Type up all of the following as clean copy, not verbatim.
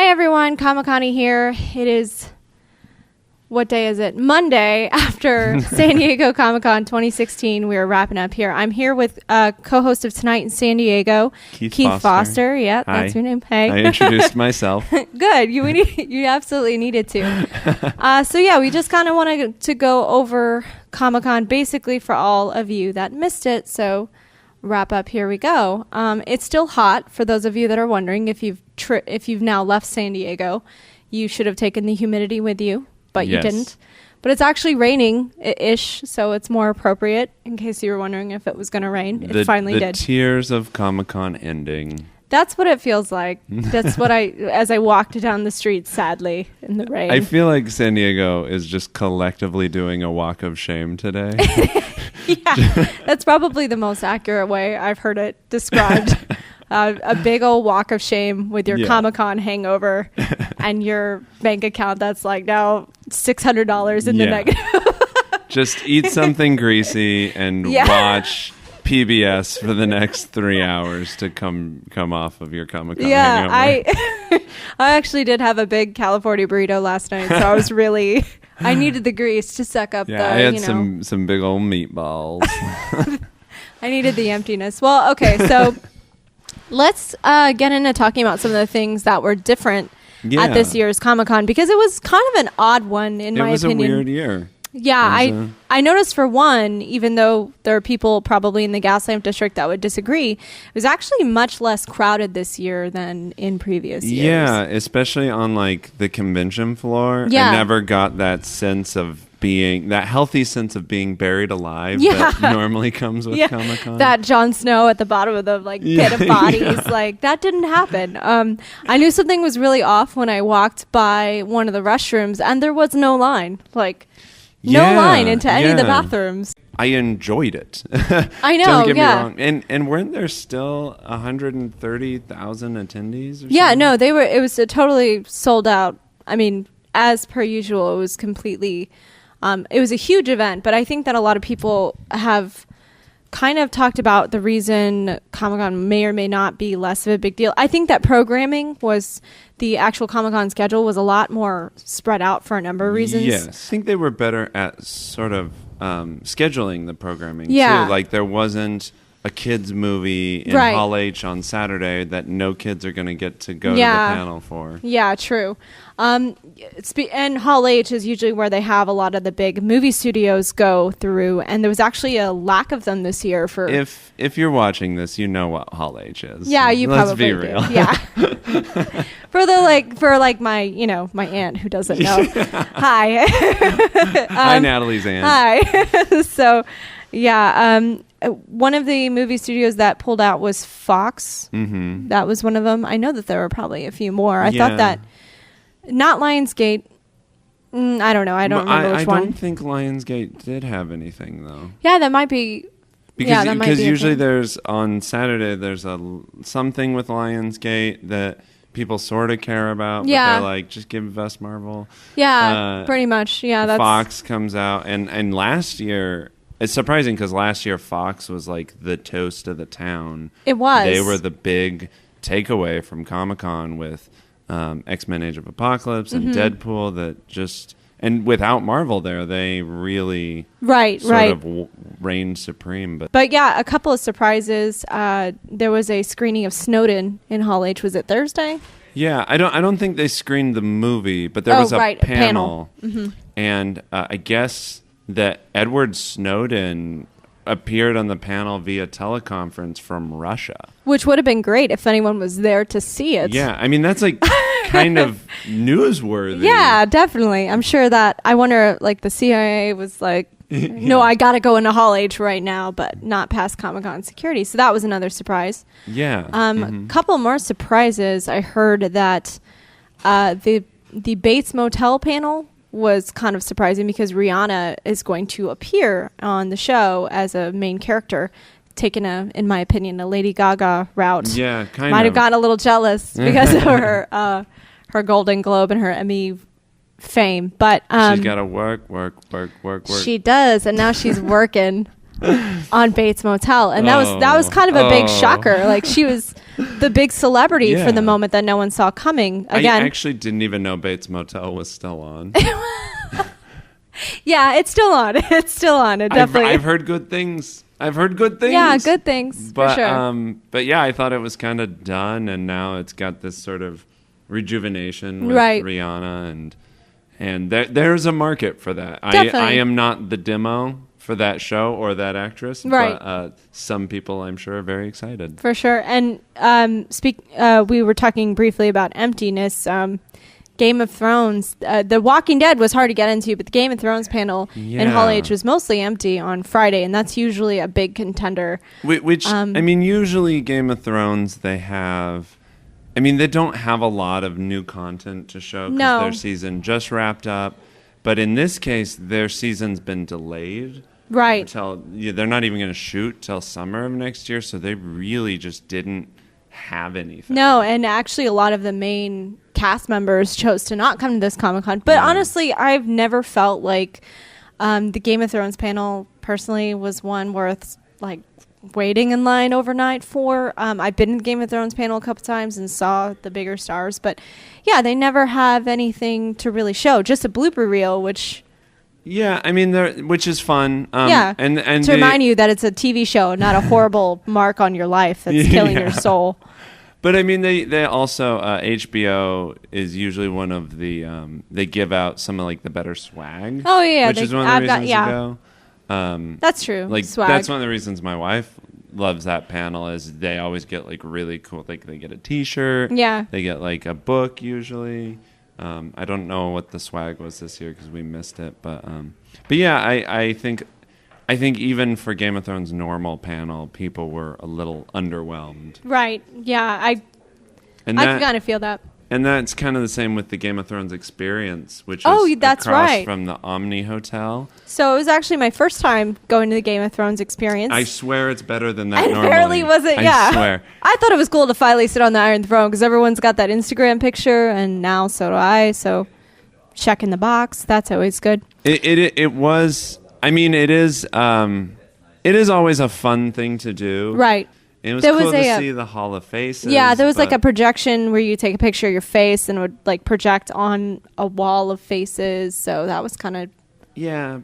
everyone, Comiccon here. It is, what day is it? Monday after San Diego Comic-Con 2016. We are wrapping up here. I'm here with co-host of Tonight in San Diego, Keith Foster. Yeah, Hi. That's your name. Hey. I introduced myself. Good. You absolutely needed to. So yeah, we just kind of wanted to go over Comic-Con basically for all of you that missed it. So wrap up, here we go. It's still hot for those of you that are wondering. If you've now left San Diego, you should have taken the humidity with you, but you didn't. But it's actually raining-ish, so it's more appropriate in case you were wondering if it was going to rain. It finally did. The tears of Comic-Con ending. That's what it feels like. That's what as I walked down the street, sadly, in the rain. I feel like San Diego is just collectively doing a walk of shame today. Yeah, that's probably the most accurate way I've heard it described. A big old walk of shame with your Comic-Con hangover and your bank account that's like now $600 in the negative. Just eat something greasy and watch PBS for the next 3 hours to come off of your Comic-Con hangover. I actually did have a big California burrito last night, so I was really... I needed the grease to suck up the, I had some big old meatballs. I needed the emptiness. Well, okay, so let's get into talking about some of the things that were different at this year's Comic-Con, because it was kind of an odd one in my opinion. It was a weird year. Yeah, I noticed for one, even though there are people probably in the Gaslamp district that would disagree, it was actually much less crowded this year than in previous years. Yeah, especially on like the convention floor. Yeah. I never got that sense of that healthy sense of being buried alive that normally comes with Comic-Con. That Jon Snow at the bottom of the pit of bodies, that didn't happen. I knew something was really off when I walked by one of the restrooms and there was no line. No line into any of the bathrooms. I enjoyed it. I know, Don't get me wrong. And weren't there still 130,000 attendees or something? Yeah, no, it was totally sold out. I mean, as per usual, it was completely... it was a huge event, but I think that a lot of people have kind of talked about the reason Comic-Con may or may not be less of a big deal. I think that programming the actual Comic-Con schedule was a lot more spread out for a number of reasons. Yes. I think they were better at sort of scheduling the programming too. Like there wasn't a kids movie in Hall H on Saturday that no kids are going to get to go to the panel for. Yeah, true. And Hall H is usually where they have a lot of the big movie studios go through, and there was actually a lack of them this year. For if you're watching this, you know what Hall H is. Yeah, you Let's probably be real. Do. Yeah. for my my aunt who doesn't know. Hi. Hi, Natalie's aunt. Hi. So, one of the movie studios that pulled out was Fox. Mm-hmm. That was one of them. I know that there were probably a few more. I thought that not Lionsgate. I don't know. I don't remember which one. I don't think Lionsgate did have anything though. Yeah, that might be. Because usually there's on Saturday there's something with Lionsgate that people sort of care about. But they're like, just give us Marvel. Yeah, pretty much. Yeah, that's Fox comes out and last year. It's surprising because last year Fox was like the toast of the town. It was. They were the big takeaway from Comic-Con with X-Men Age of Apocalypse and Deadpool and without Marvel there, they really sort of reigned supreme. But yeah, a couple of surprises. There was a screening of Snowden in Hall H. Was it Thursday? Yeah, I don't think they screened the movie, but there was a panel. Mm-hmm. And I guess that Edward Snowden appeared on the panel via teleconference from Russia. Which would have been great if anyone was there to see it. Yeah, I mean, that's like kind of newsworthy. Yeah, definitely. I'm sure that, I wonder, the CIA was like, no, I got to go into Hall H right now, but not past Comic-Con security. So that was another surprise. Yeah. A couple more surprises. I heard that the Bates Motel panel was kind of surprising because Rihanna is going to appear on the show as a main character, taking in my opinion, a Lady Gaga route. Yeah, kind of. Might have gotten a little jealous because of her Golden Globe and her Emmy fame, but she's got to work. She does, and now she's working. on Bates Motel, and that was kind of a big shocker. Like, she was the big celebrity for the moment that no one saw coming. Again, I actually didn't even know Bates Motel was still on. Yeah, it's still on. It's still on. It definitely. I've heard good things. Yeah, good things, but, for sure. But yeah, I thought it was kind of done, and now it's got this sort of rejuvenation with Rihanna, and there's a market for that. I am not the demo for that show or that actress, but some people, I'm sure, are very excited. For sure. And we were talking briefly about emptiness. Game of Thrones, The Walking Dead was hard to get into, but the Game of Thrones panel in Hall H was mostly empty on Friday, and that's usually a big contender. Which I mean, usually Game of Thrones, they don't have a lot of new content to show because their season just wrapped up. But in this case, their season's been delayed. Right. They're not even going to shoot till summer of next year, so they really just didn't have anything. No, and actually a lot of the main cast members chose to not come to this Comic-Con. But honestly, I've never felt like the Game of Thrones panel personally was one worth like waiting in line overnight for. I've been in the Game of Thrones panel a couple times and saw the bigger stars, but yeah, they never have anything to really show. Just a blooper reel, which which is fun. And to remind you that it's a TV show, not a horrible mark on your life that's killing your soul. But I mean, they also HBO is usually one of the they give out some of like the better swag. Oh yeah, which is one of the reasons to go. That's true. Like swag. That's one of the reasons my wife loves that panel is they always get like really cool. Like they get a T-shirt. Yeah. They get like a book usually. I don't know what the swag was this year because we missed it, but yeah, I think even for Game of Thrones normal panel, people were a little underwhelmed. Right. Yeah, I kind of feel that. And that's kind of the same with the Game of Thrones experience, which is across from the Omni Hotel. So it was actually my first time going to the Game of Thrones experience. I swear it's better than that normally. Apparently wasn't, I swear. I thought it was cool to finally sit on the Iron Throne because everyone's got that Instagram picture, and now so do I. So checking the box, that's always good. It was, I mean, it is always a fun thing to do. Right. It was cool to see the Hall of Faces. Yeah, there was like a projection where you take a picture of your face and it would like project on a wall of faces. So that was kind of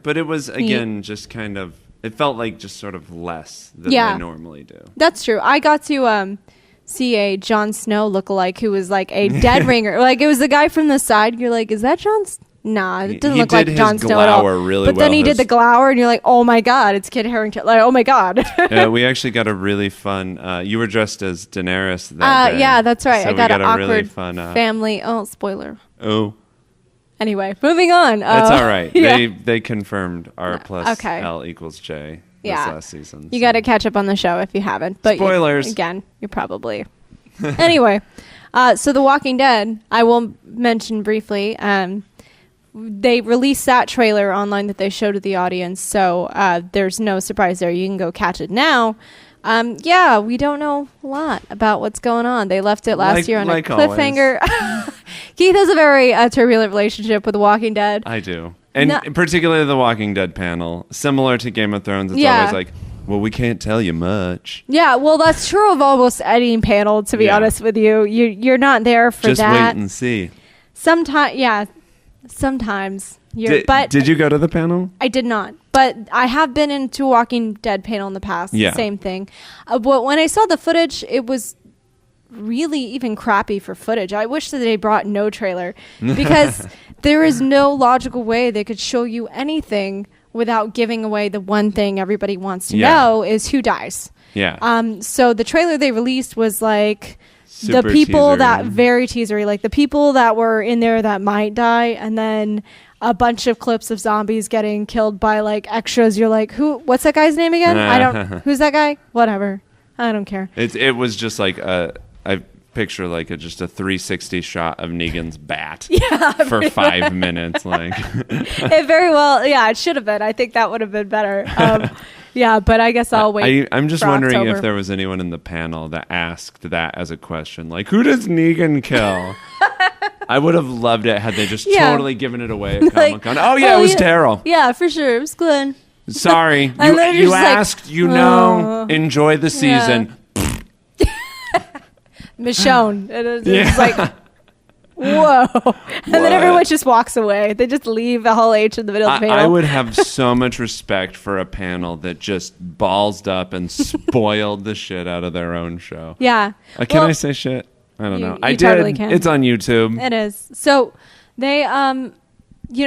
but it was again just kind of it felt like just sort of less than they normally do. That's true. I got to see a Jon Snow lookalike who was like a dead ringer. Like it was the guy from the side. You're like, is that Jon? Nah, it doesn't look like Jon Snow at all. Really but then he did the glower, and you're like, oh my god, it's Kit Harington. Like, oh my god. We actually got a really fun. You were dressed as Daenerys that day. Yeah, that's right. So I got an awkward really fun, family. Oh, spoiler. Oh. Anyway, moving on. That's all right. They confirmed R plus L equals J this last season. You got to catch up on the show if you haven't. But spoilers. Again, you're probably. Anyway, so The Walking Dead, I will mention briefly. They released that trailer online that they showed to the audience, so there's no surprise there. You can go catch it now. We don't know a lot about what's going on. They left it last year on a cliffhanger. Keith has a very turbulent relationship with The Walking Dead. I do. And particularly The Walking Dead panel. Similar to Game of Thrones, it's always like, well, we can't tell you much. Yeah, well, that's true of almost any panel, to be honest with you. You're not there for just that. Just wait and see. Sometimes. Did you go to the panel? I did not. But I have been into a Walking Dead panel in the past. Yeah. Same thing. But when I saw the footage, it was really even crappy for footage. I wish that they brought no trailer because there is no logical way they could show you anything without giving away the one thing everybody wants to know is who dies. Yeah. So the trailer they released was like super the people teaser. That very teasery, like the people that were in there that might die, and then a bunch of clips of zombies getting killed by like extras. You're like, who? What's that guy's name again? I don't. Who's that guy? Whatever. I don't care. It was just like I picture like just a 360 shot of Negan's bat for 5 minutes. Like it very well. Yeah, it should have been. I think that would have been better. Yeah, but I guess I'll wait. I'm just wondering October. If there was anyone in the panel that asked that as a question, like, who does Negan kill? I would have loved it had they just totally given it away at Comic-Con. Like, it was Terrell. Yeah, for sure. It was Glenn. Sorry, you asked, enjoy the season. Michonne. It's like, whoa. And then everyone just walks away. They just leave the whole H in the middle of the panel. I would have so much respect for a panel that just ballsed up and spoiled the shit out of their own show. Yeah. Can I say shit? I don't know. I did. Totally can. It's on YouTube. It is. So they,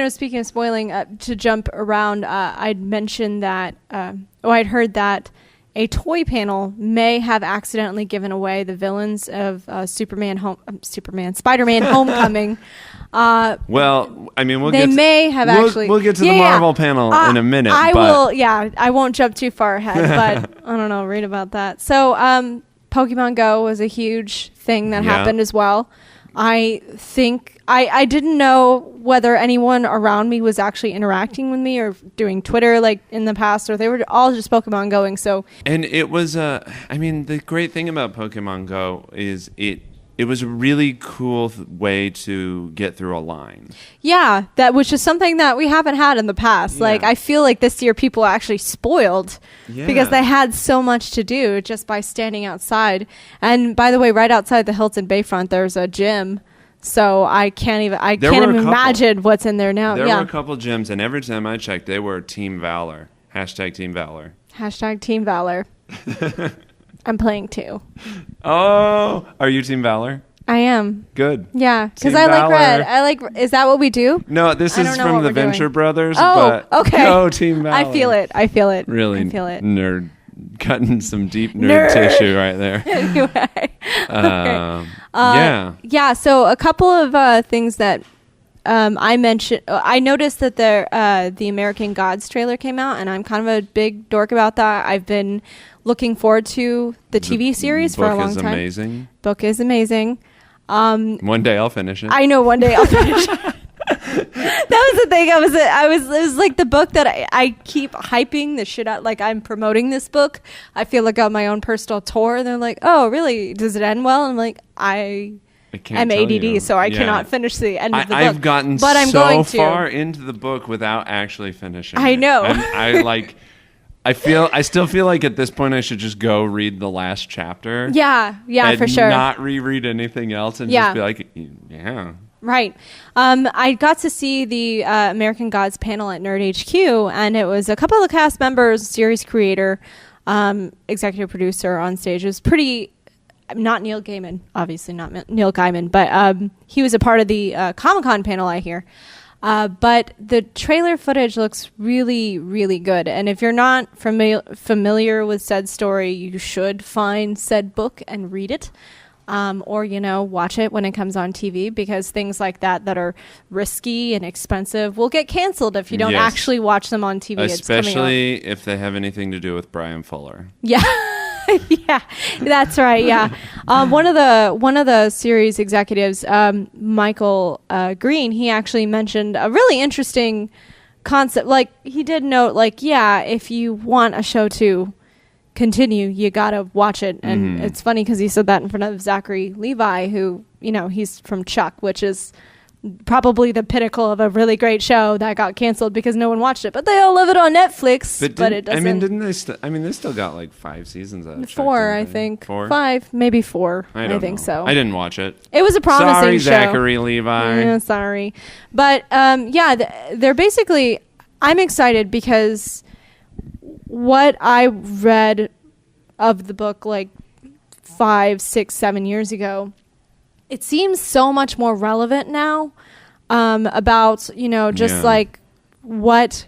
speaking of spoiling, to jump around, I'd mentioned that, I'd heard that a toy panel may have accidentally given away the villains of Spider-Man Homecoming. We'll get to the Marvel panel in a minute. I won't jump too far ahead, but I don't know, read about that. So, Pokemon Go was a huge thing that happened as well. I think I didn't know whether anyone around me was actually interacting with me or doing Twitter like in the past, or they were all just Pokemon going. So, and it was the great thing about Pokemon Go is it was a really cool way to get through a line. Yeah, which is something that we haven't had in the past. Yeah. Like, I feel like this year people are actually spoiled because they had so much to do just by standing outside. And by the way, right outside the Hilton Bayfront, there's a gym. So I can't even imagine what's in there now. There were a couple gyms, and every time I checked, they were Team Valor. #Team Valor. #Team Valor. I'm playing too. Oh, are you Team Valor? I am. Good. Yeah, because I like red. Is that what we do? No, this is from the Venture Brothers. Oh, but okay. Go Team Valor. I feel it. Really, I feel it. Nerd. Cutting some deep nerd tissue right there. Anyway. Yeah, so a couple of things that I mentioned. I noticed that the American Gods trailer came out, and I'm kind of a big dork about that. I've been looking forward to the TV series for a long time. Book is amazing. One day I'll finish it. I know one day I'll finish it. That was the thing. It was like the book that I keep hyping the shit out. Like, I'm promoting this book. I feel like on my own personal tour. And they're like, oh, really? Does it end well? And I'm like, I'm ADD, so I cannot finish the end of the book. I've gotten so far into the book without actually finishing it. I know. I still feel like at this point I should just go read the last chapter. Yeah, for sure. Not reread anything else and just be like, yeah. Right. I got to see the American Gods panel at Nerd HQ, and it was a couple of cast members, series creator, executive producer on stage. It was pretty... Not Neil Gaiman, obviously not Neil Gaiman, but he was a part of the Comic-Con panel, I hear. But the trailer footage looks really, really good. And if you're not familiar with said story, you should find said book and read it. Or, watch it when it comes on TV, because things like that are risky and expensive will get canceled if you don't actually watch them on TV. Especially if they have anything to do with Brian Fuller. Yeah. Yeah, that's right. Yeah. One of the series executives, Michael Green, he actually mentioned a really interesting concept. Like, he did note, if you want a show to continue, you gotta watch it. And it's funny because he said that in front of Zachary Levi, who, he's from Chuck, which is probably the pinnacle of a really great show that got canceled because no one watched it. But they all love it on Netflix. But it doesn't. They still got like 5 seasons of it. 4, I think. 4? 5, maybe 4. I think so. I didn't watch it. It was a promising show. Sorry, Zachary Levi. Yeah, sorry. But they're basically... I'm excited because what I read of the book like 5, 6, 7 years ago, it seems so much more relevant now, about, like what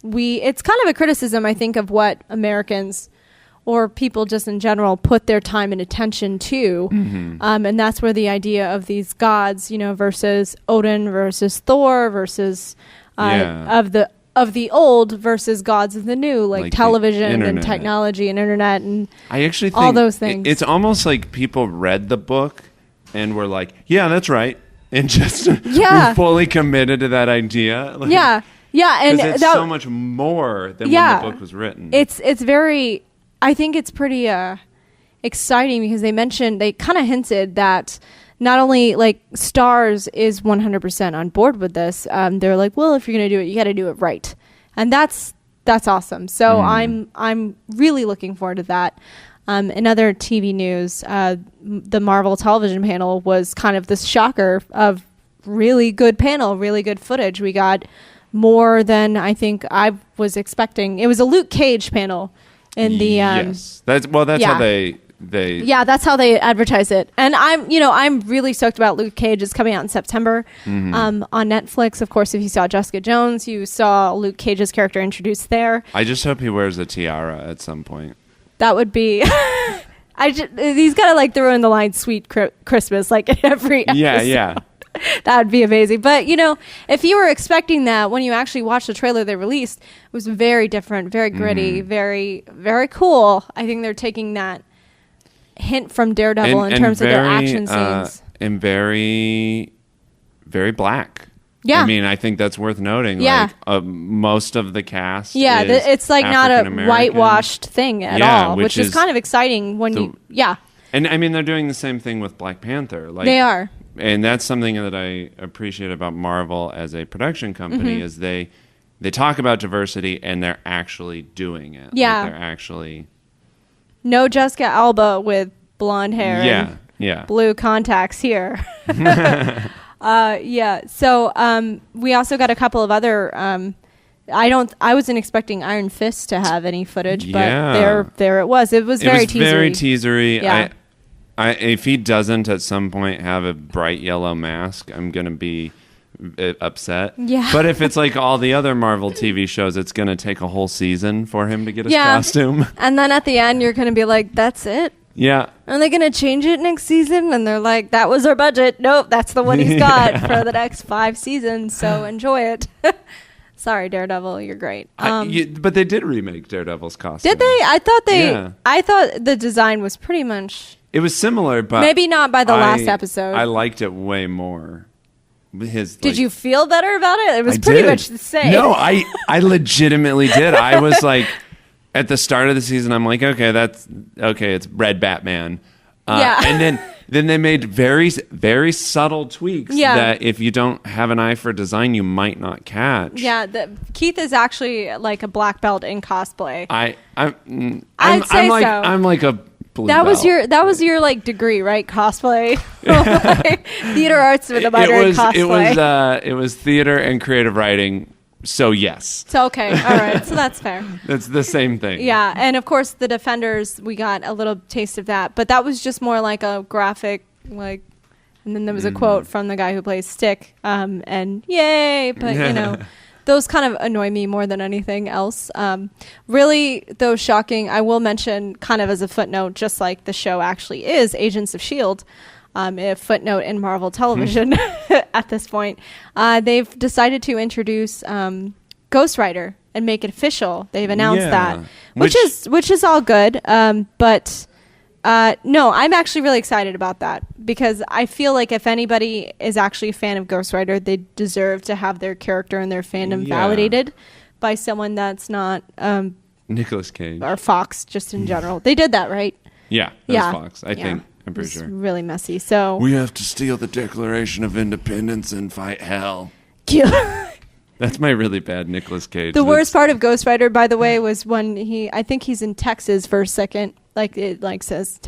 it's kind of a criticism, I think, of what Americans or people just in general put their time and attention to. And that's where the idea of these gods, versus Odin versus Thor versus of the old versus gods of the new, like television and technology and internet and I actually think all those things. It's almost like people read the book and we're like, yeah, that's right. And just we're fully committed to that idea. Like, yeah. And it's so much more than when the book was written. It's very, I think it's pretty exciting because they kind of hinted that not only like Starz is 100% on board with this. They're like, well, if you're going to do it, you got to do it right. And that's That's awesome. So I'm really looking forward to that. In other TV news, the Marvel television panel was kind of this shocker of really good panel, really good footage. We got more than I think I was expecting. It was a Luke Cage panel in the yes. That's how they that's how they advertise it. And I'm really stoked about Luke Cage. It's coming out in September on Netflix. Of course, if you saw Jessica Jones, you saw Luke Cage's character introduced there. I just hope he wears a tiara at some point. That would be he's got to like throw in the line "Sweet Christmas" like in every episode. Yeah. That would be amazing. But, if you were expecting that when you actually watched the trailer they released, it was very different, very gritty, very, very cool. I think they're taking that hint from Daredevil in terms of their action scenes. And very, very black. Yeah. I mean, I think that's worth noting. Yeah. Like, most of the cast it's like not a whitewashed thing at all, which is kind of exciting when And, I mean, they're doing the same thing with Black Panther. Like, they are. And that's something that I appreciate about Marvel as a production company is they talk about diversity and they're actually doing it. Yeah. Like they're actually... No Jessica Alba with blonde hair and blue contacts here. So we also got a couple of other... I wasn't expecting Iron Fist to have any footage, but there it was. It was very teasery. Very teasery. Yeah. If he doesn't at some point have a bright yellow mask, I'm going to be upset. Yeah. But if it's like all the other Marvel TV shows, it's going to take a whole season for him to get his costume. And then at the end, you're going to be like, that's it? Yeah. Are they going to change it next season? And they're like, that was our budget. Nope, that's the one he's got for the next 5 seasons. So enjoy it. Sorry, Daredevil, you're great. But they did remake Daredevil's costume. Did they? I thought the design was pretty much... It was similar, but... Maybe not by the last episode. I liked it way more. Did you feel better about it? It was pretty much the same. No, I legitimately did. I was like, at the start of the season, I'm like, it's Red Batman. And then they made very, very subtle tweaks that if you don't have an eye for design, you might not catch. Yeah, Keith is actually like a black belt in cosplay. I'm like a blue belt. That was your like degree, right? Cosplay, like, theater arts with a minor in cosplay. It was theater and creative writing. So yes. So okay, all right. So that's fair. It's the same thing. Yeah, and of course the Defenders, we got a little taste of that, but that was just more like a graphic, like. And then there was a quote from the guy who plays Stick, and yay! But those kind of annoy me more than anything else. Really, though shocking, I will mention kind of as a footnote, just like the show actually is, Agents of S.H.I.E.L.D., a footnote in Marvel television at this point. They've decided to introduce Ghost Rider and make it official. They've announced that, which is all good. But no, I'm actually really excited about that because I feel like if anybody is actually a fan of Ghost Rider, they deserve to have their character and their fandom validated by someone that's not Nicolas Cage or Fox, just in general. They did that, right? Yeah, that was Fox. I think. I'm pretty sure. Really messy. So we have to steal the Declaration of Independence and fight hell. That's my really bad Nicolas Cage. The worst part of Ghost Rider, by the way, was when I think he's in Texas for a second. Like it says,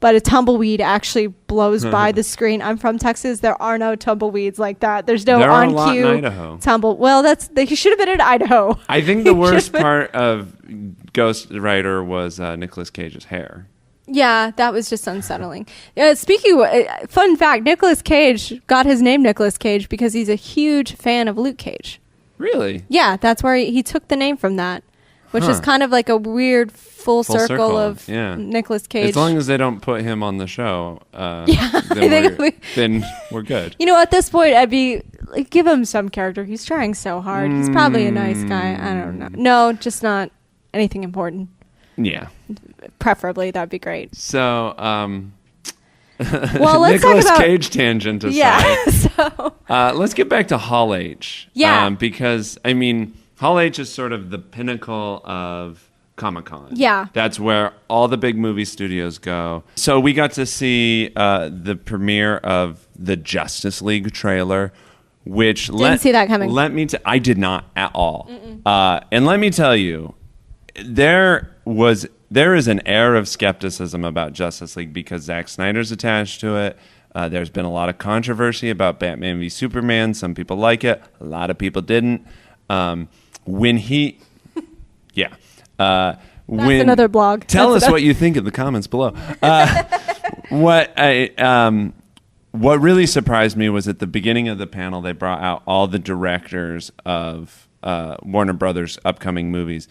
but a tumbleweed actually blows by the screen. I'm from Texas. There are no tumbleweeds like that. There's no on cue in Idaho. Well, he should have been in Idaho. I think the worst part of Ghost Rider was Nicolas Cage's hair. Yeah, that was just unsettling. Fun fact, Nicolas Cage got his name Nicolas Cage because he's a huge fan of Luke Cage. Really? Yeah, that's where he took the name from that, which is kind of like a weird full circle of Nicolas Cage. As long as they don't put him on the show, then we're good. At this point, I'd be like, give him some character. He's trying so hard. He's probably a nice guy. I don't know. No, just not anything important. Yeah. Preferably, that'd be great. So, well, let's Nicolas talk about Cage tangent aside. Yeah. Let's get back to Hall H. Yeah. Because I mean, Hall H is sort of the pinnacle of Comic-Con. Yeah. That's where all the big movie studios go. So we got to see the premiere of the Justice League trailer, which didn't see that coming. I did not at all. And let me tell you, there is an air of skepticism about Justice League because Zack Snyder's attached to it. There's been a lot of controversy about Batman v Superman. Some people like it. A lot of people didn't. That's another blog. Tell us what you think in the comments below. What really surprised me was at the beginning of the panel, they brought out all the directors of Warner Brothers' upcoming movies,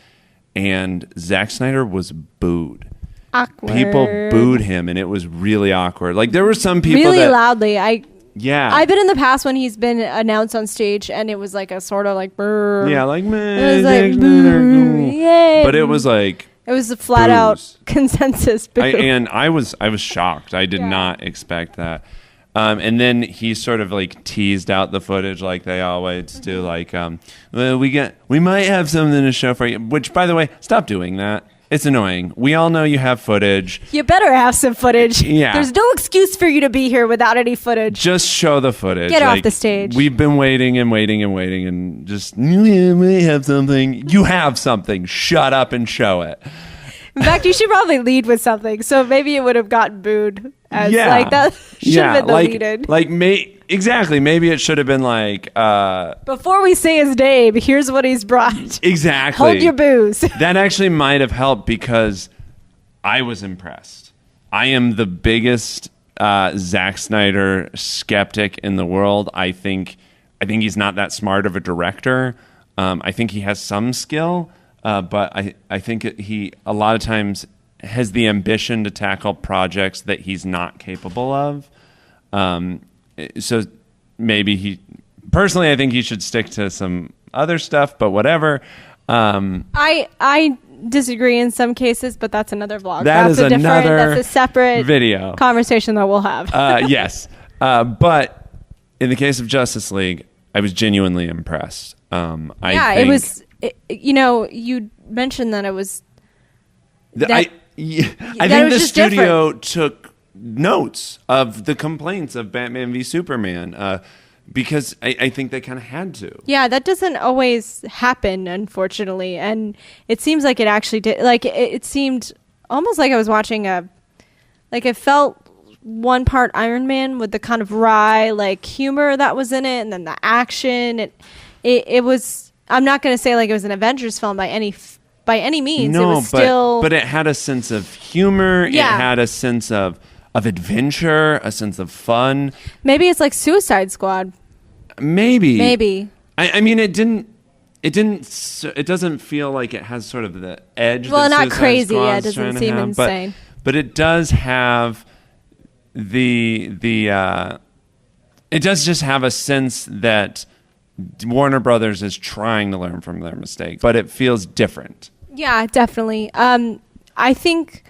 and Zack Snyder was booed. Awkward. People booed him, and it was really awkward. Like, there were some people really loudly. Yeah. I've been in the past when he's been announced on stage, and it was like a sort of like, brr. Yeah, like, man, it was like, yay. But it was like, it was a flat out consensus boo. I was shocked. I did not expect that. And then he sort of like teased out the footage like they always do. Like, well, we might have something to show for you. Which, by the way, stop doing that. It's annoying. We all know you have footage. You better have some footage. Yeah. There's no excuse for you to be here without any footage. Just show the footage. Get off the stage. We've been waiting and just, yeah, we have something. You have something. Shut up and show it. In fact, you should probably lead with something. So maybe it would have gotten booed. Like that should have been the lead-in. Exactly. Maybe it should have been like... before we say his name, here's what he's brought. Exactly. Hold your booze. That actually might have helped because I was impressed. I am the biggest Zack Snyder skeptic in the world. I think he's not that smart of a director. I think he has some skill, but I think he a lot of times has the ambition to tackle projects that he's not capable of. So maybe personally, I think he should stick to some other stuff, but whatever. I disagree in some cases, but that's another vlog. That's a separate video conversation that we'll have. Yes. But in the case of Justice League, I was genuinely impressed. It was, you mentioned that it was... I think the studio took notes of the complaints of Batman v Superman because I think they kind of had to. Yeah, that doesn't always happen, unfortunately, and it seems like it actually did. Like it seemed almost like I was watching it felt one part Iron Man with the kind of wry like humor that was in it, and then the action. It was. I'm not going to say like it was an Avengers film by any means. No, it was still... but it had a sense of humor. Yeah. It had a sense of adventure, a sense of fun. Maybe it's like Suicide Squad. Maybe. I mean, it doesn't feel like it has sort of the edge. Well, not Suicide crazy. Squad's Yeah, it doesn't seem insane. But it does have it does just have a sense that Warner Brothers is trying to learn from their mistakes, but it feels different. Yeah, definitely. I think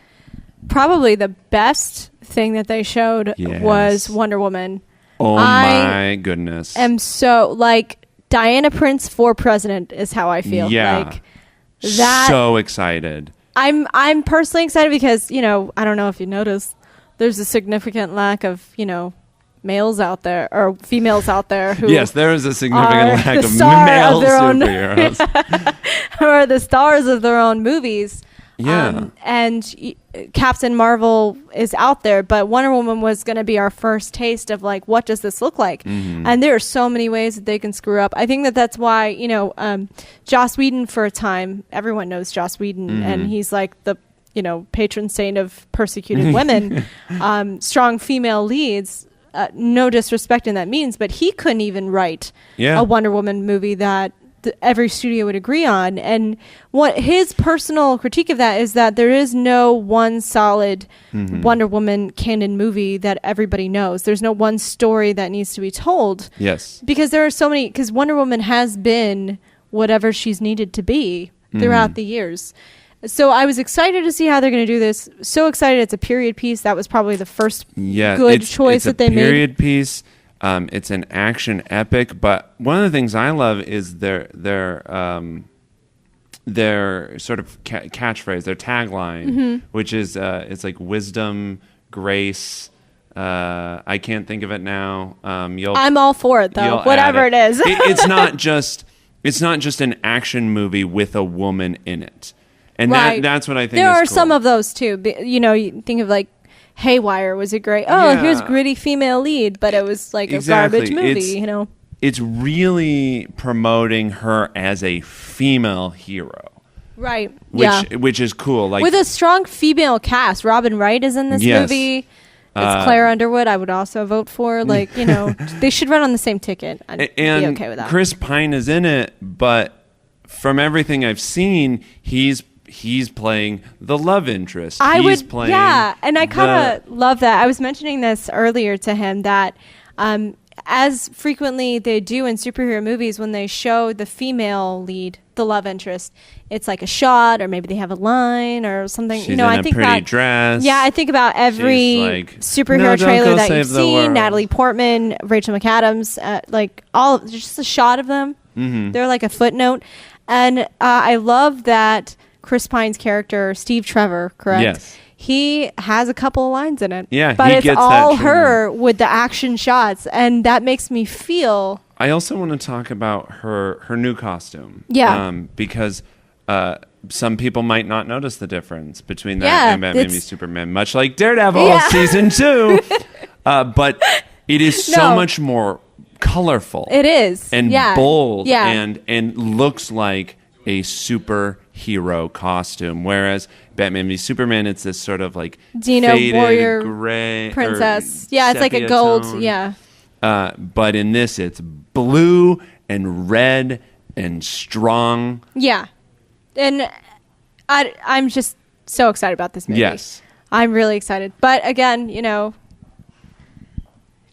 probably the best thing that they showed was Wonder Woman. Oh my goodness. I'm so like Diana Prince for president is how I feel. Yeah. Like that. So excited. I'm personally excited because, I don't know if you noticed, there's a significant lack of, males out there or females out there who yes, there is a significant lack of male superheroes who are the stars of their own movies. Yeah. And Captain Marvel is out there, but Wonder Woman was going to be our first taste of like, what does this look like? Mm-hmm. And there are so many ways that they can screw up. I think that's why, Joss Whedon for a time, everyone knows Joss Whedon, mm-hmm. and he's like the, patron saint of persecuted women, strong female leads. No disrespect in that means, but he couldn't even write a Wonder Woman movie that every studio would agree on. And what his personal critique of that is that there is no one solid mm-hmm. Wonder Woman canon movie that everybody knows. There's no one story that needs to be told. Yes. Because there are so many, because Wonder Woman has been whatever she's needed to be throughout the years. So I was excited to see how they're going to do this. So excited. It's a period piece. That was probably the first good choice that they made. It's a period piece. It's an action epic. But one of the things I love is their sort of catchphrase, their tagline, mm-hmm. which is it's like wisdom, grace, I can't think of it now. I'm all for it though. Whatever it is. It's not just an action movie with a woman in it, and that's what I think. There are cool. some of those too. You think of like Haywire was a great. Here's gritty female lead, but it was like a garbage movie. It's really promoting her as a female hero. Right. Which is cool. Like, with a strong female cast. Robin Wright is in this movie. It's Claire Underwood. I would also vote for. Like, they should run on the same ticket. I'd be okay with that. Chris Pine is in it, but from everything I've seen, he's playing the love interest. And I kind of love that. I was mentioning this earlier to him that as frequently they do in superhero movies, when they show the female lead, the love interest, it's like a shot, or maybe they have a line or something. She's in a pretty dress. Yeah, I think about every superhero trailer that you've seen. Natalie Portman, Rachel McAdams, just a shot of them. Mm-hmm. They're like a footnote, and I love that Chris Pine's character, Steve Trevor, correct? Yes. He has a couple of lines in it. Yeah, but it's all her with the action shots, and that makes me feel. I also want to talk about her new costume. Yeah. Because some people might not notice the difference between that and Batman v Superman, much like Daredevil season 2. But it is so much more colorful. It is. And bold and looks like a superhero costume, whereas Batman v Superman, it's this sort of like Dino faded warrior gray princess. Yeah, it's like a gold tone. Yeah. But in this, it's blue and red and strong. Yeah, and I'm just so excited about this movie. Yes, I'm really excited. But again,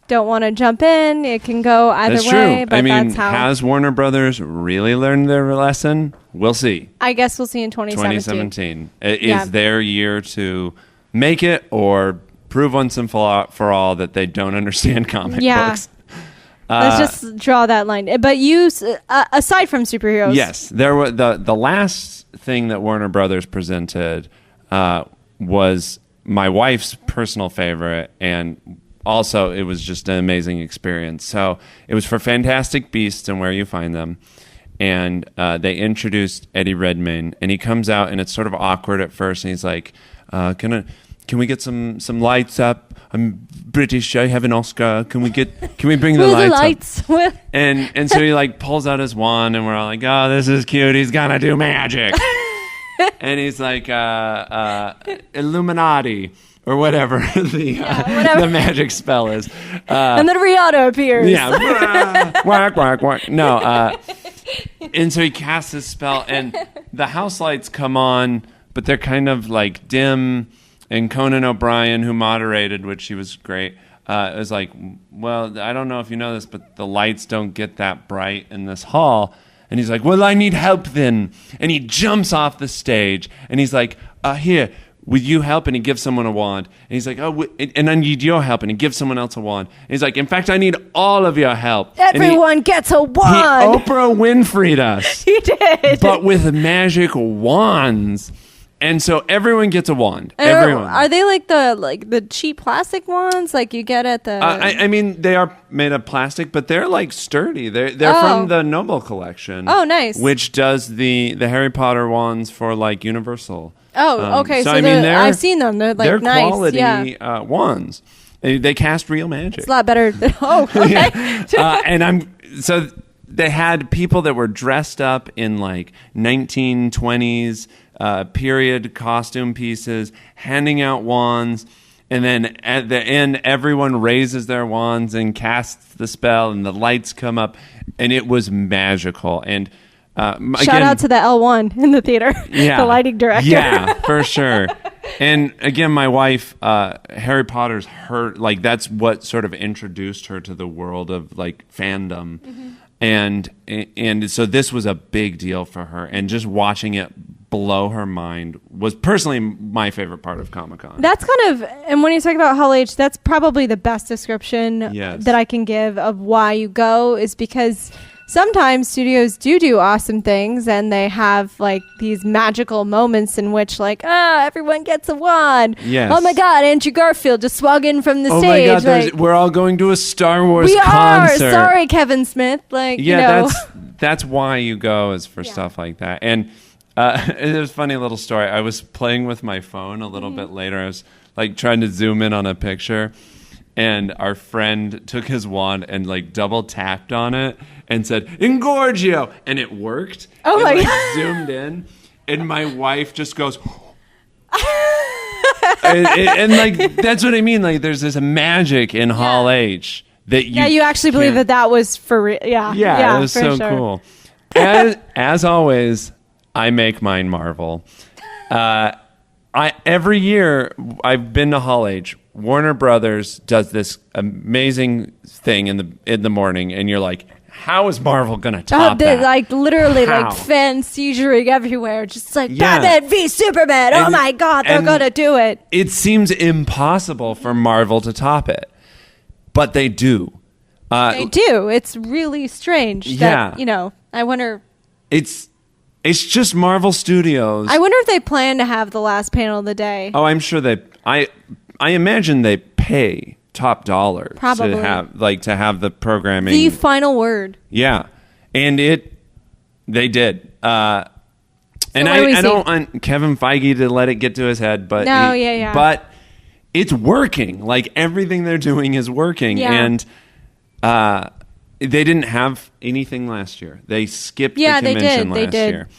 don't want to jump in. It can go either way. True. But that's how. Has Warner Brothers really learned their lesson? We'll see. I guess we'll see in 2017. Is their year to make it or prove once and for all that they don't understand comic books? Let's just draw that line. But aside from superheroes, yes, there were the last thing that Warner Brothers presented was my wife's personal favorite, and also it was just an amazing experience. So it was for Fantastic Beasts and Where You Find Them, and they introduced Eddie Redmayne, and he comes out, and it's sort of awkward at first, and he's like, Can we get some lights up? I'm British. I have an Oscar. Can we bring the lights up? And so he pulls out his wand, and we're all like, oh, this is cute. He's gonna do magic. And he's like, Illuminati or whatever the magic spell is. And then Rihanna appears. Yeah. Whack, whack, whack. No. And so he casts his spell, and the house lights come on, but they're kind of dim. And Conan O'Brien, who moderated, which she was great, was like, well, I don't know if you know this, but the lights don't get that bright in this hall. And he's like, well, I need help then. And he jumps off the stage, and he's like, here, will you help? And he gives someone a wand. And he's like, oh, and I need your help. And he gives someone else a wand. And he's like, in fact, I need all of your help. Everyone gets a wand. He Oprah Winfrey'd us. He did. But with magic wands. And so everyone gets a wand. Everyone. Are they like the cheap plastic wands like you get at the? I mean, they are made of plastic, but they're sturdy. They're from the Noble collection. Oh, nice. Which does the Harry Potter wands for Universal. Oh, okay. So I've seen them. They're nice. Quality wands. They cast real magic. It's a lot better. Okay. So they had people that were dressed up in 1920s. Period costume pieces, handing out wands, and then at the end, everyone raises their wands and casts the spell, and the lights come up, and it was magical. And shout out to the L1 in the theater, the lighting director. Yeah, for sure. And again, my wife, Harry Potter's her, that's what sort of introduced her to the world of fandom. Mm-hmm. And so this was a big deal for her, and just watching it blow her mind was personally my favorite part of Comic-Con. That's and when you talk about Hall H, that's probably the best description that I can give of why you go, is because sometimes studios do awesome things, and they have like these magical moments in which like, everyone gets a wand. Yes. Oh my God, Andrew Garfield just swung in from the stage. Oh my God, like, we're all going to a Star Wars we concert. are. Sorry, Kevin Smith. Like, yeah, that's why you go, is for stuff like that. And it was a funny little story. I was playing with my phone a little bit later. I was like trying to zoom in on a picture, and our friend took his wand and like double tapped on it and said "Ingorgio," and it worked. Oh my God! God. Zoomed in, and my wife just goes. and like that's what I mean. Like there's this magic in Hall H that you actually believe that was for real. Yeah, it was so cool. As always, I make mine Marvel. Every year I've been to Hall H. Warner Brothers does this amazing thing in the morning, and you're like, how is Marvel gonna top that? Like literally, How? like fan seizuring everywhere, just like Batman v Superman. Oh my God, they're gonna do it. It seems impossible for Marvel to top it, but they do. They do. It's really strange. That, I wonder. It's just Marvel Studios. I wonder if they plan to have the last panel of the day. Oh, I'm sure I imagine they pay top dollar Probably. to have the programming. The final word. Yeah, and they did. And I don't want Kevin Feige to let it get to his head, but But it's working. Like everything they're doing is working, and they didn't have anything last year. They skipped the convention last year,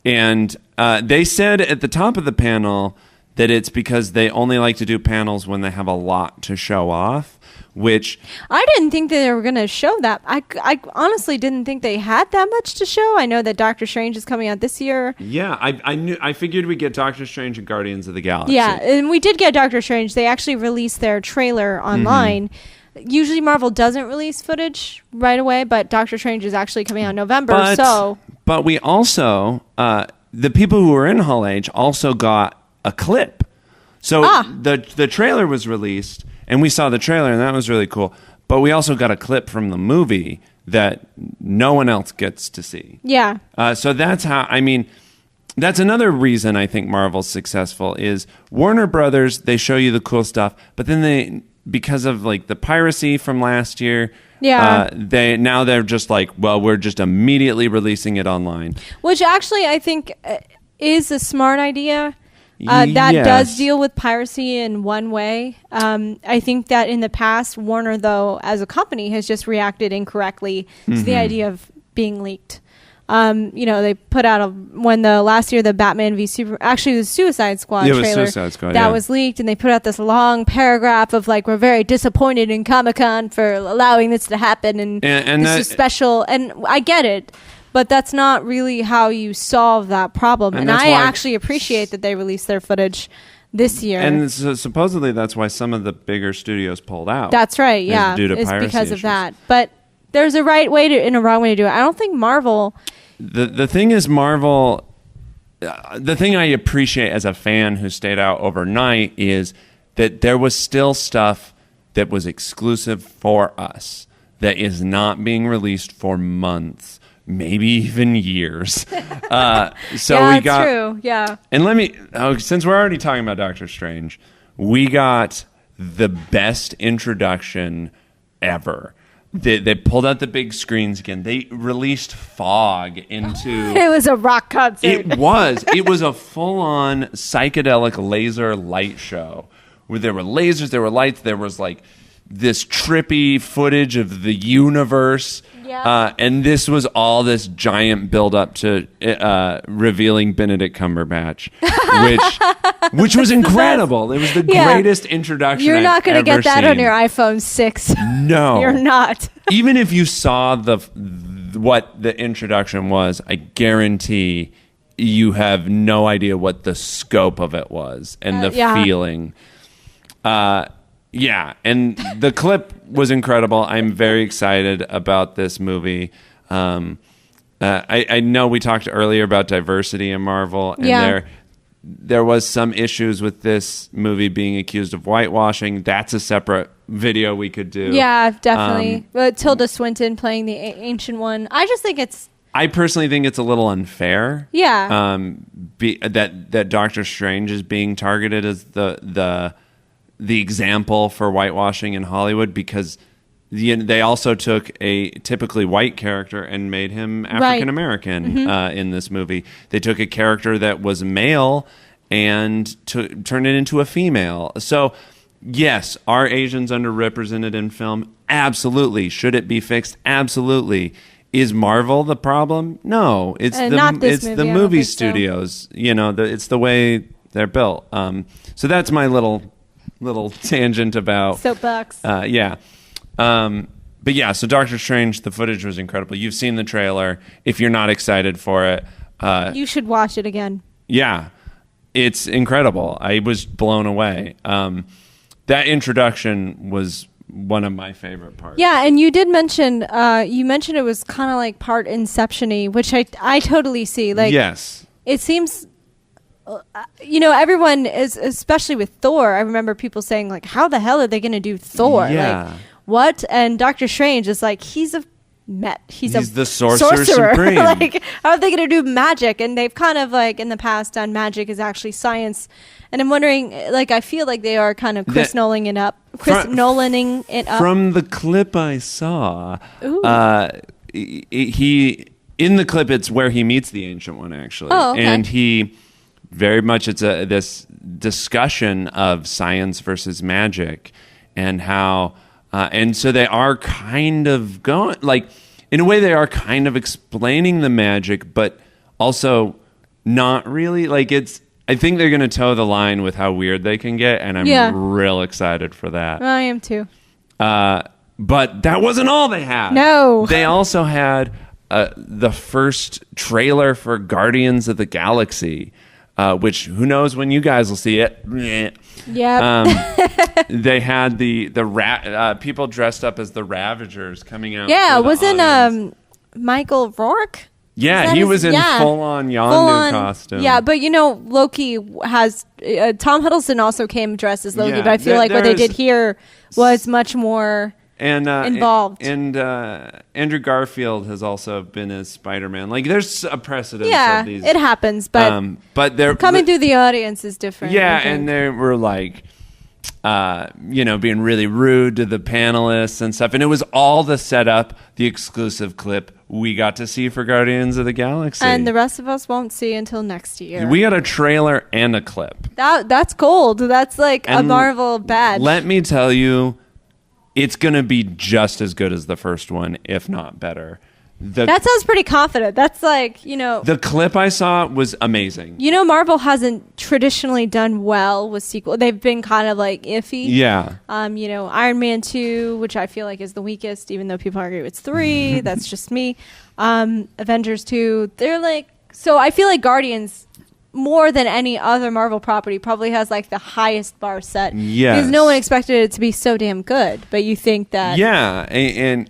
and they said at the top of the panel that it's because they only like to do panels when they have a lot to show off, which I didn't think that they were going to show that. I honestly didn't think they had that much to show. I know that Doctor Strange is coming out this year. Yeah, I figured we'd get Doctor Strange and Guardians of the Galaxy. Yeah, and we did get Doctor Strange. They actually released their trailer online. Usually Marvel doesn't release footage right away, but Doctor Strange is actually coming out in November. But we also, the people who were in Hall H also got a clip. So the trailer was released, and we saw the trailer, and that was really cool. But we also got a clip from the movie that no one else gets to see. Yeah. So that's how, that's another reason I think Marvel's successful is Warner Brothers, they show you the cool stuff, but then because of like the piracy from last year, they're just like, well, we're just immediately releasing it online. Which actually I think is a smart idea. That does deal with piracy in one way. I think that in the past, Warner, though, as a company, has just reacted incorrectly to the idea of being leaked. They put out last year the Batman v Super, actually the Suicide Squad trailer that was leaked, and they put out this long paragraph of like, we're very disappointed in Comic-Con for allowing this to happen, and this is special. And I get it. But that's not really how you solve that problem. And I actually appreciate that they released their footage this year. And supposedly that's why some of the bigger studios pulled out. That's right, yeah. Due to it's piracy because issues. of that. But there's a right way and a wrong way to do it. I don't think Marvel... The thing is, Marvel... the thing I appreciate as a fan who stayed out overnight is that there was still stuff that was exclusive for us that is not being released for months. Maybe even years. So we got true. Yeah. And since we're already talking about Doctor Strange, we got the best introduction ever. They pulled out the big screens again. They released fog into... It was a rock concert. It was. It was a full-on psychedelic laser light show where there were lasers, there were lights, there was like this trippy footage of the universe. Yeah. And this was all this giant build-up to revealing Benedict Cumberbatch, which was incredial. It was the greatest introduction You're not going to get that on your iPhone 6. No. You're not. Even if you saw what the introduction was, I guarantee you have no idea what the scope of it was and the feeling. Yeah, and the clip was incredible. I'm very excited about this movie. I know we talked earlier about diversity in Marvel, and there was some issues with this movie being accused of whitewashing. That's a separate video we could do. Yeah, definitely. Tilda Swinton playing the Ancient One. I personally think it's a little unfair. Yeah. That Doctor Strange is being targeted as the example for whitewashing in Hollywood, because they also took a typically white character and made him African American in this movie. They took a character that was male and turned it into a female. So, yes, are Asians underrepresented in film? Absolutely. Should it be fixed? Absolutely. Is Marvel the problem? No, it's the movie studios. So. It's the way they're built. So that's my little tangent about soapbox. Yeah. But yeah, so Doctor Strange, the footage was incredible. You've seen the trailer. If you're not excited for it, you should watch it again. Yeah, it's incredible. I was blown away. That introduction was one of my favorite parts. Yeah, and you did mention it was kind of like part Inception-y, which I totally see. Like, yes, it seems. Everyone is, especially with Thor. I remember people saying like, "How the hell are they going to do Thor?" Yeah. Like, what? And Doctor Strange is like, he's the sorcerer supreme. Like, how are they going to do magic? And they've kind of like in the past done magic is actually science. And I'm wondering, like, I feel like they are kind of Nolaning it up. From the clip I saw, he in the clip, it's where he meets the Ancient One, actually. Oh, okay. And he very much, it's this discussion of science versus magic, and how, and so they are kind of going, like, in a way they are kind of explaining the magic, but also not really. Like, I think they're going to toe the line with how weird they can get, and I'm real excited for that. I am too. But that wasn't all they had. No. They also had the first trailer for Guardians of the Galaxy, which who knows when you guys will see it. Yep. They had the people dressed up as the Ravagers coming out. Yeah, wasn't Michael Rourke? Yeah, he was in full-on Yondu costume. Yeah, but Loki has... Tom Hiddleston also came dressed as Loki, but I feel like what they did here was much more involved. And Andrew Garfield has also been as Spider-Man. Like, there's a precedent of these. Yeah, it happens, but they're coming through the audience is different. Yeah, and they were like... being really rude to the panelists and stuff. And it was all the setup, the exclusive clip we got to see for Guardians of the Galaxy. And the rest of us won't see until next year. We got a trailer and a clip. That's gold. That's like a Marvel badge. Let me tell you, it's going to be just as good as the first one, if not better. That sounds pretty confident. That's like, The clip I saw was amazing. Marvel hasn't traditionally done well with sequels. They've been kind of like iffy. Yeah. Iron Man 2, which I feel like is the weakest, even though people argue it's 3. That's just me. Avengers 2. They're like... So I feel like Guardians, more than any other Marvel property, probably has like the highest bar set. Yes. Because no one expected it to be so damn good. But you think that... Yeah. And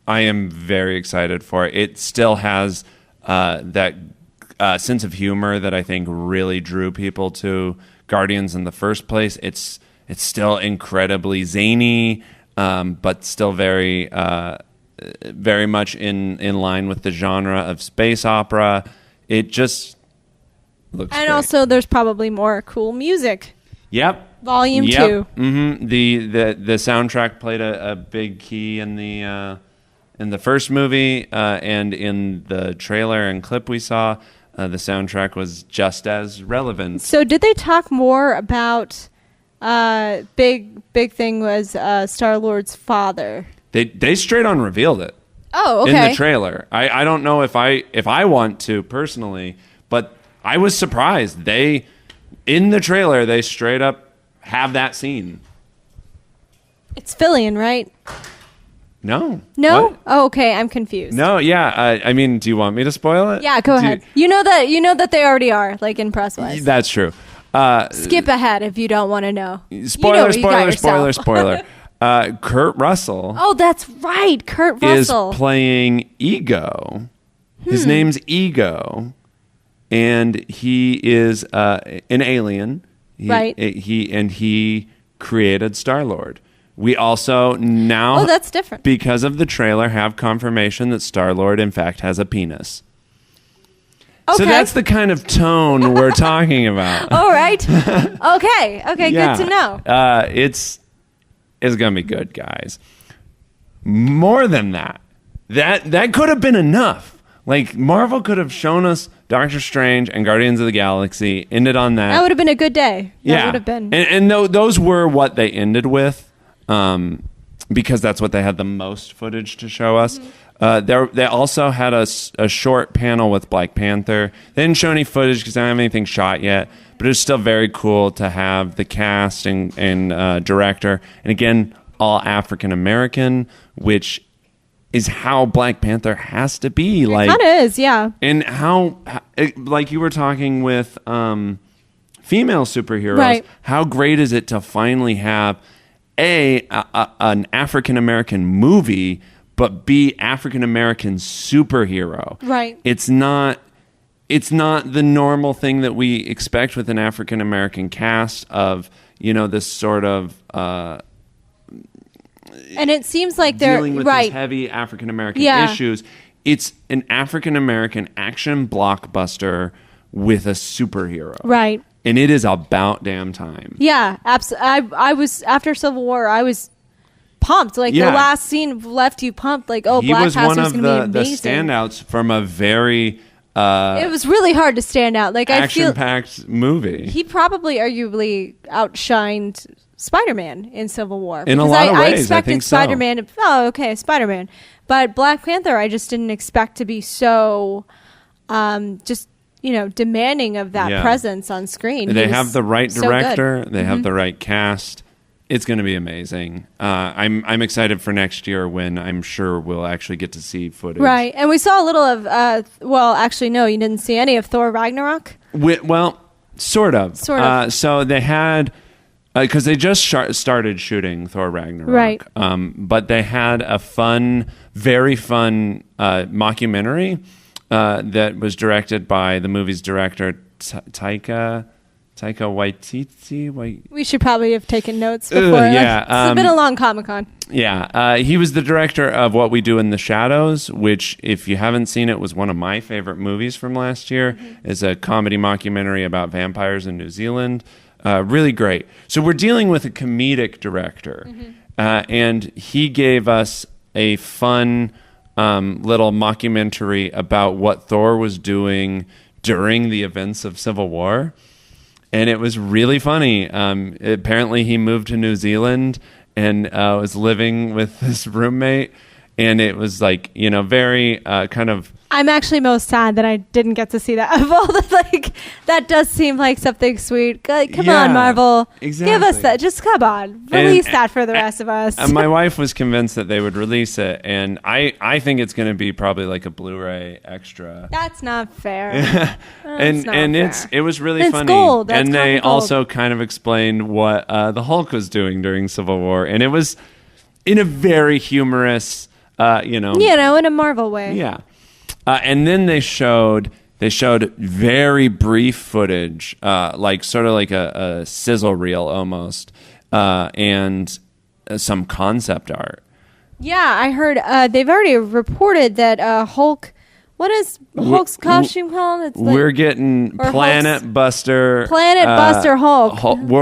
I am very excited for it. It still has that sense of humor that I think really drew people to Guardians in the first place. It's still incredibly zany, but still very very much in line with the genre of space opera. It just looks great. Also, there's probably more cool music. Yep. Volume 2. Mm-hmm. The soundtrack played a big key in the first movie, and in the trailer and clip we saw, the soundtrack was just as relevant. So did they talk more about big thing was Star-Lord's father? They straight on revealed it. Oh, okay. In the trailer. I don't know if I want to personally, but I was surprised. In the trailer, they straight up have that scene. It's Fillion, right? No. What? Oh, okay. I'm confused. No, yeah. I mean, do you want me to spoil it? Yeah, go ahead. You know that they already are, like, in press-wise. That's true. Skip ahead if you don't want to know. Spoiler. Kurt Russell. Oh, that's right. Kurt Russell is playing Ego. His name's Ego. and he is an alien. He created Star-Lord. We also now, that's different, because of the trailer, have confirmation that Star-Lord in fact has a penis. Okay. So that's the kind of tone we're talking about. All right. Okay. Yeah. Good to know. It's gonna be good, guys. More than that could have been enough. Like, Marvel could have shown us Doctor Strange and Guardians of the Galaxy, ended on that. That would have been a good day. That would have been. And those were what they ended with, because that's what they had the most footage to show us. Mm-hmm. They also had a short panel with Black Panther. They didn't show any footage because they don't have anything shot yet, but it was still very cool to have the cast and director. And again, all African American, which is how Black Panther has to be. It kind of is, yeah. And how, like you were talking with female superheroes, right. How great is it to finally have an African American movie, but B, African American superhero. Right. It's not the normal thing that we expect with an African American cast of, this sort of and it seems like they're dealing with these heavy African American issues. It's an African American action blockbuster with a superhero. Right. And it is about damn time. Yeah, absolutely. I was, after Civil War, I was pumped. Like, the last scene left you pumped. Like, Black Panther was going to be amazing. The standouts from a very it was really hard to stand out. Like, action-packed movie. He probably arguably outshined Spider-Man in Civil War. In a lot of ways, I expected think so. Spider-Man. Spider-Man. But Black Panther, I just didn't expect to be so just, demanding of that presence on screen. They have the right director. They have the right cast. It's going to be amazing. I'm excited for next year when I'm sure we'll actually get to see footage. Right. And we saw a little of, actually, no, you didn't see any of Thor Ragnarok? Sort of. Sort of. So they had, because they just started shooting Thor Ragnarok. Right. But they had a very fun mockumentary that was directed by the movie's director, Taika Waititi. We should probably have taken notes before. It's been a long Comic-Con. Yeah. He was the director of What We Do in the Shadows, which, if you haven't seen it, was one of my favorite movies from last year. Mm-hmm. It's a comedy mockumentary about vampires in New Zealand. Really great. So we're dealing with a comedic director. Mm-hmm. And he gave us a fun little mockumentary about what Thor was doing during the events of Civil War. And it was really funny. Apparently, he moved to New Zealand and was living with his roommate. And it was like, very kind of... I'm actually most sad that I didn't get to see that. Of all the, that does seem like something sweet. Come on, Marvel. Exactly. Give us that. Just come on. Release that for the rest of us. My wife was convinced that they would release it. And I think it's going to be probably like a Blu-ray extra. That's not fair. It was really it's funny. Gold. That's and they gold. also kind of explained what the Hulk was doing during Civil War. And it was in a very humorous, in a Marvel way. Yeah. And then they showed very brief footage, sort of like a sizzle reel almost, and some concept art. Yeah, I heard they've already reported that Hulk. What is Hulk's costume called? We're getting Planet Buster. Planet Buster Hulk. Planet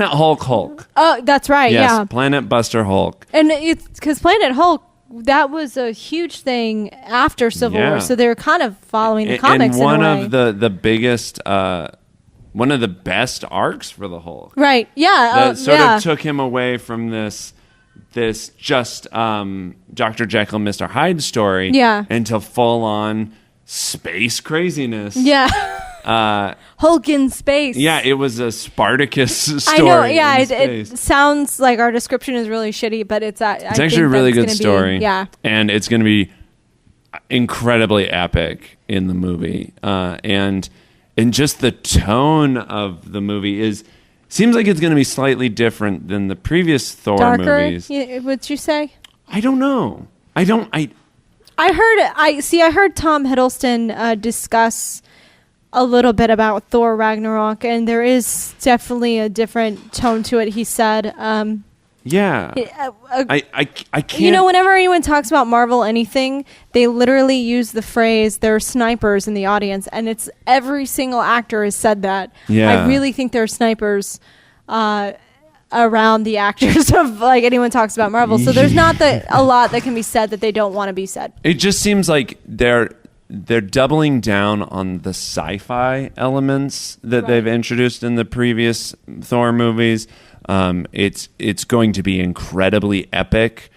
Hulk. Oh, that's right. Yes, yeah, Planet Buster Hulk. And it's because Planet Hulk. That was a huge thing after Civil War, so they were kind of following the comics. And one in a way. of the biggest, one of the best arcs for the Hulk, right? Yeah, that sort of took him away from this just Dr. Jekyll, Mr. Hyde story, into full on space craziness. Yeah. Hulk in space. Yeah, it was a Spartacus story. I know. Yeah, it sounds like our description is really shitty, but it's actually a really good story. And it's going to be incredibly epic in the movie, and just the tone of the movie seems like it's going to be slightly different than the previous Thor movies. Darker, would you say? I don't know. I heard Tom Hiddleston discuss a little bit about Thor Ragnarok, and there is definitely a different tone to it. He said, "Yeah, I can't." You know, whenever anyone talks about Marvel anything, they literally use the phrase "there are snipers in the audience," and it's every single actor has said that. Yeah, I really think there are snipers around the actors of like anyone talks about Marvel. So there's not a lot that can be said that they don't want to be said. It just seems like they're doubling down on the sci-fi elements that they've introduced in the previous Thor movies. It's going to be incredibly epic.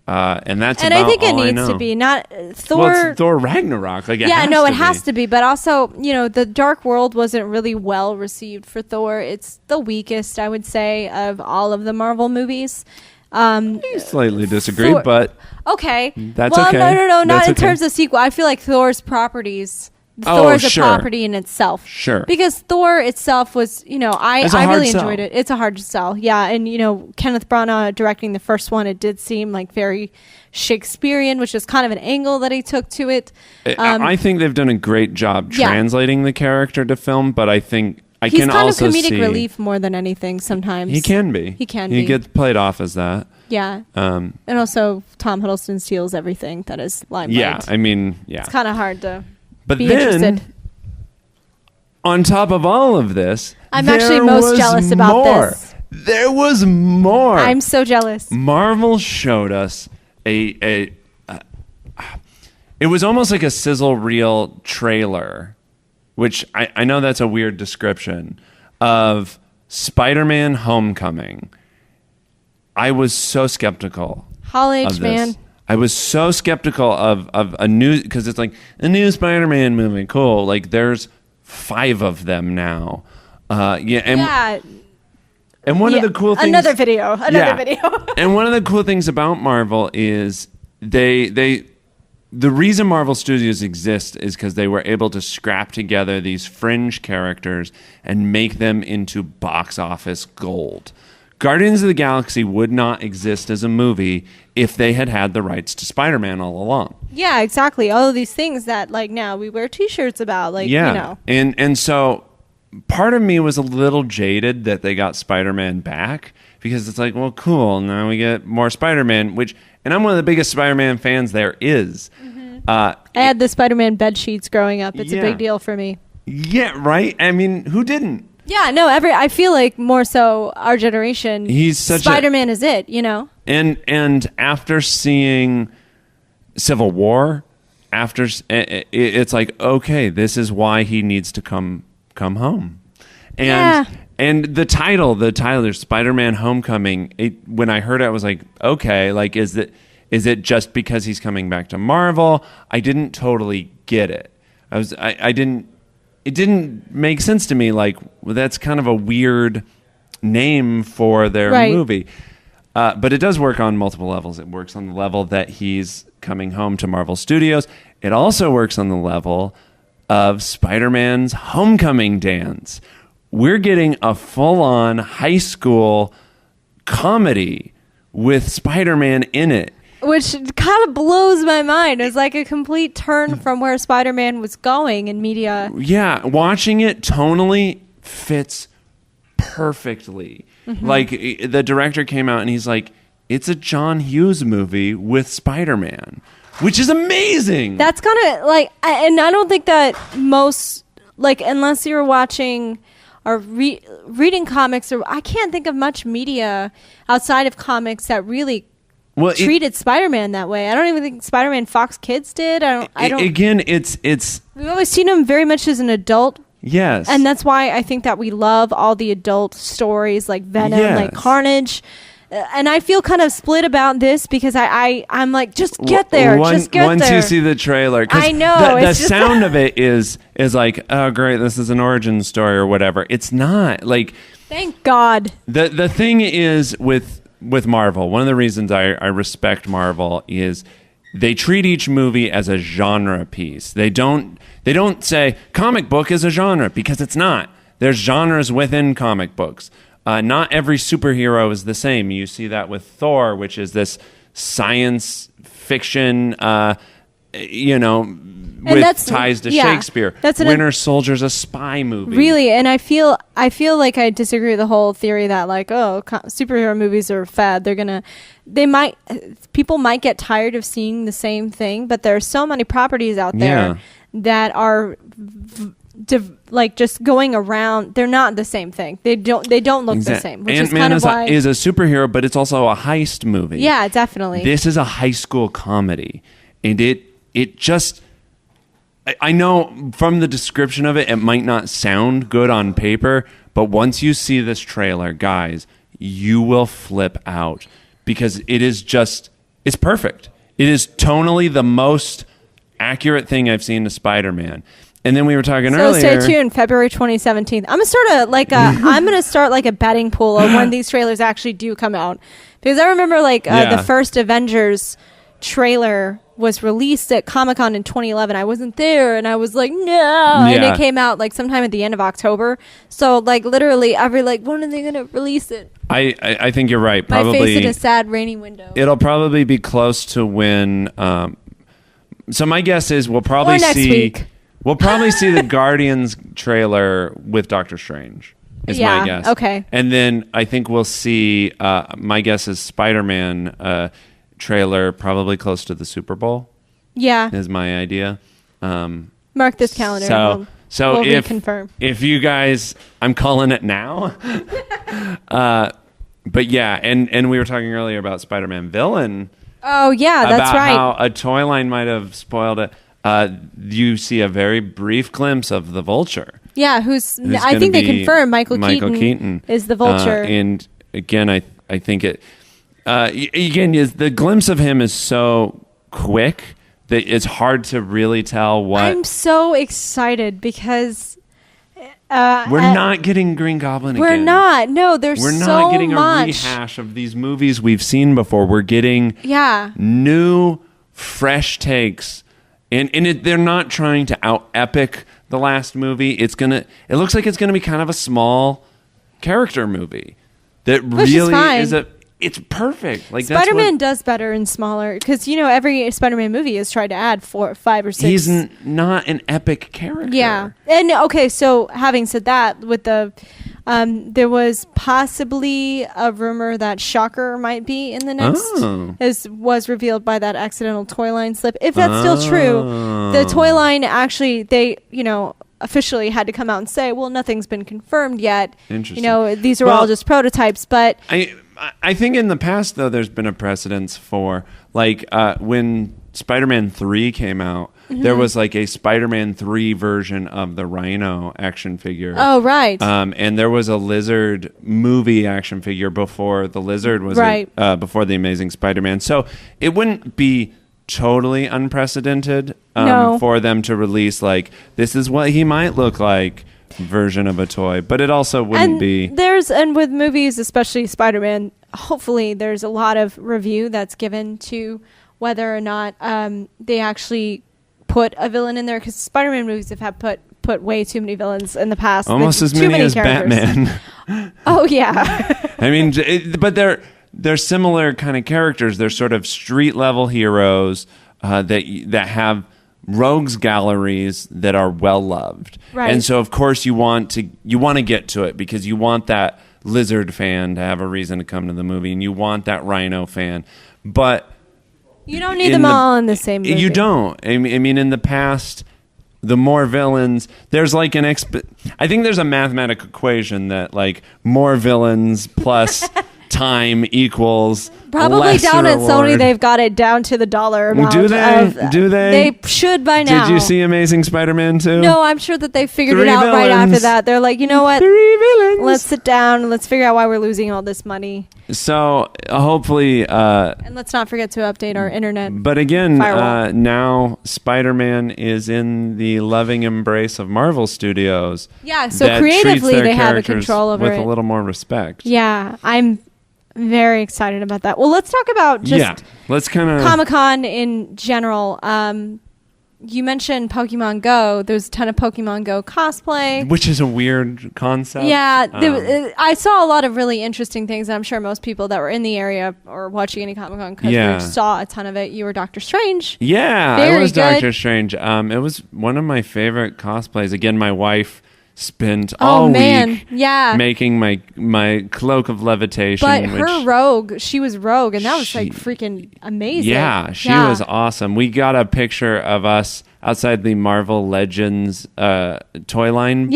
And that's and about I think it all needs to be not Thor. Well, it's Thor Ragnarok. Like, it has to be. But also, you know, the Dark World wasn't really well received for Thor. It's the weakest, I would say, of all of the Marvel movies. I slightly disagree, but okay. That's well, okay. No, not that's in okay. terms of sequel. I feel like Thor's properties. Thor's a property in itself. Sure. Because Thor itself was, you know, I really enjoyed it. It's a hard sell. Yeah. And, you know, Kenneth Branagh directing the first one, it did seem like very Shakespearean, which is kind of an angle that he took to it. I think they've done a great job translating the character to film, but I think he's kind of comedic relief more than anything sometimes. He can be. He gets played off as that. Yeah. And also Tom Hiddleston steals everything that is limelight. Yeah. I mean, yeah. It's kind of hard to... But be then, interested. On top of all of this, I'm actually most jealous about this. There was more. I'm so jealous. Marvel showed us it was almost like a sizzle reel trailer, which I know that's a weird description, of Spider-Man Homecoming. I was so skeptical. Hall H, man. I was so skeptical of a new, because it's like a new Spider-Man movie. Cool. Like, there's 5 of them now. And one of the cool things. Another video. And one of the cool things about Marvel is the reason Marvel Studios exist is because they were able to scrap together these fringe characters and make them into box office gold. Guardians of the Galaxy would not exist as a movie if they had had the rights to Spider-Man all along. Yeah, exactly. All of these things that, like, now we wear T-shirts about, like, you know. And so part of me was a little jaded that they got Spider-Man back, because it's like, well, cool, now we get more Spider-Man, and I'm one of the biggest Spider-Man fans there is. Mm-hmm. I had the Spider-Man bed sheets growing up. It's a big deal for me. Yeah, right? I mean, who didn't? Yeah, no, I feel like more so our generation, Spider-Man is it, you know? And after seeing Civil War, it's like, okay, this is why he needs to come home. And the title, there's Spider-Man Homecoming, when I heard it, I was like, okay, like, is it just because he's coming back to Marvel? I didn't totally get it. It didn't make sense to me. Like, well, that's kind of a weird name for their movie. But it does work on multiple levels. It works on the level that he's coming home to Marvel Studios. It also works on the level of Spider-Man's homecoming dance. We're getting a full-on high school comedy with Spider-Man in it. Which kind of blows my mind. It's like a complete turn from where Spider-Man was going in media. Yeah, watching it tonally fits perfectly. Mm-hmm. Like, the director came out and he's like, it's a John Hughes movie with Spider-Man, which is amazing. That's kind of like, and I don't think that most, like, unless you're watching or reading comics, or I can't think of much media outside of comics that really treated Spider-Man that way. I don't even think Spider-Man Fox Kids did. I don't. Again, it's. We've always seen him very much as an adult. Yes. And that's why I think that we love all the adult stories like Venom, like Carnage. And I feel kind of split about this because I'm like, just get there. Just get once there. You see the trailer. I know. The sound of it is like, oh, great, this is an origin story or whatever. It's not. Like, thank God. The thing is with Marvel, one of the reasons I respect Marvel is they treat each movie as a genre piece. They don't say comic book is a genre, because it's not. There's genres within comic books. Not every superhero is the same. You see that with Thor, which is this science fiction. with ties to Shakespeare. Winter Soldier's a spy movie. Really, and I feel like I disagree with the whole theory that like, superhero movies are fad. People might get tired of seeing the same thing, but there are so many properties out there that are just going around. They're not the same thing. They don't look the same. Which Ant-Man is kind of is a superhero, but it's also a heist movie. Yeah, definitely. This is a high school comedy, and it just. I know from the description of it, it might not sound good on paper, but once you see this trailer, guys, you will flip out because it's perfect. It is tonally the most accurate thing I've seen to Spider-Man. And then we were talking earlier. So stay tuned, February 2017. I'm gonna start like a betting pool of when these trailers actually do come out, because I remember the first Avengers trailer was released at Comic-Con in 2011. I wasn't there, and I was like, no. And it came out sometime at the end of October. So literally when are they going to release it? I think you're right. Probably my face in a sad rainy window. It'll probably be close to when. So my guess is we'll probably see. Week. We'll probably see the Guardians trailer with Doctor Strange. Is my guess. Okay. And then I think we'll see. My guess is Spider-Man. Trailer probably close to the Super Bowl. Yeah, is my idea. Mark this calendar. So we'll reconfirm. If you guys, I'm calling it now. But yeah, and we were talking earlier about Spider-Man villain. Oh yeah, that's right. About how a toy line might have spoiled it. You see a very brief glimpse of the Vulture. Yeah, who's I think they confirmed Michael Keaton is the Vulture. And again, I think it. The glimpse of him is so quick that it's hard to really tell what. I'm so excited because we're not getting Green Goblin again. We're not. No, we're not getting a rehash of these movies we've seen before. We're getting new, fresh takes, and they're not trying to out epic the last movie. It looks like it's gonna be kind of a small character movie that is it's perfect. Spider-Man does better in smaller, because every Spider-Man movie has tried to add 4, 5, or 6. He's not an epic character. Yeah, and okay. So having said that, with the there was possibly a rumor that Shocker might be in the next, was revealed by that accidental toy line slip. If that's still true, the toy line actually officially had to come out and say, well, nothing's been confirmed yet. Interesting. These are all just prototypes, but. I think in the past, though, there's been a precedence for, when Spider-Man 3 came out, there was, a Spider-Man 3 version of the Rhino action figure. Oh, right. And there was a Lizard movie action figure before the Lizard was before The Amazing Spider-Man. So it wouldn't be totally unprecedented for them to release, this is what he might look like version of a toy, but it also wouldn't be. And with movies, especially Spider-Man, hopefully there's a lot of review that's given to whether or not they actually put a villain in there, because Spider-Man movies have put way too many villains in the past. Almost as many as Batman. Oh yeah. I mean, but they're similar kind of characters. They're sort of street level heroes that have rogues galleries that are well loved, right? And so of course you want to get to it because you want that Lizard fan to have a reason to come to the movie, and you want that Rhino fan, but you don't need them all in the same movie. You don't. I mean, in the past, the more villains, there's I think there's a mathematical equation that more villains plus time equals probably down at Sony. They've got it down to the dollar amount. Do they? They should by now. Did you see Amazing Spider-Man 2? No, I'm sure that they figured it out right after that. They're like, you know what? 3 villains. Let's sit down and let's figure out why we're losing all this money. So hopefully, and let's not forget to update our internet. But again, now Spider-Man is in the loving embrace of Marvel Studios. Yeah, so creatively they have a control over with a little more respect. Yeah, I'm very excited about that. Well, let's talk about let's kind of Comic-Con in general. you mentioned Pokemon Go. There's a ton of Pokemon Go cosplay. Which is a weird concept. Yeah. I saw a lot of really interesting things. And I'm sure most people that were in the area or watching any Comic-Con coverage saw a ton of it. You were Doctor Strange. Yeah, I was Doctor Strange. It was one of my favorite cosplays. Again, my wife spent all week making my cloak of levitation. But her rogue, she was rogue, and that was like freaking amazing. Yeah, she was awesome. We got a picture of us outside the Marvel Legends toy line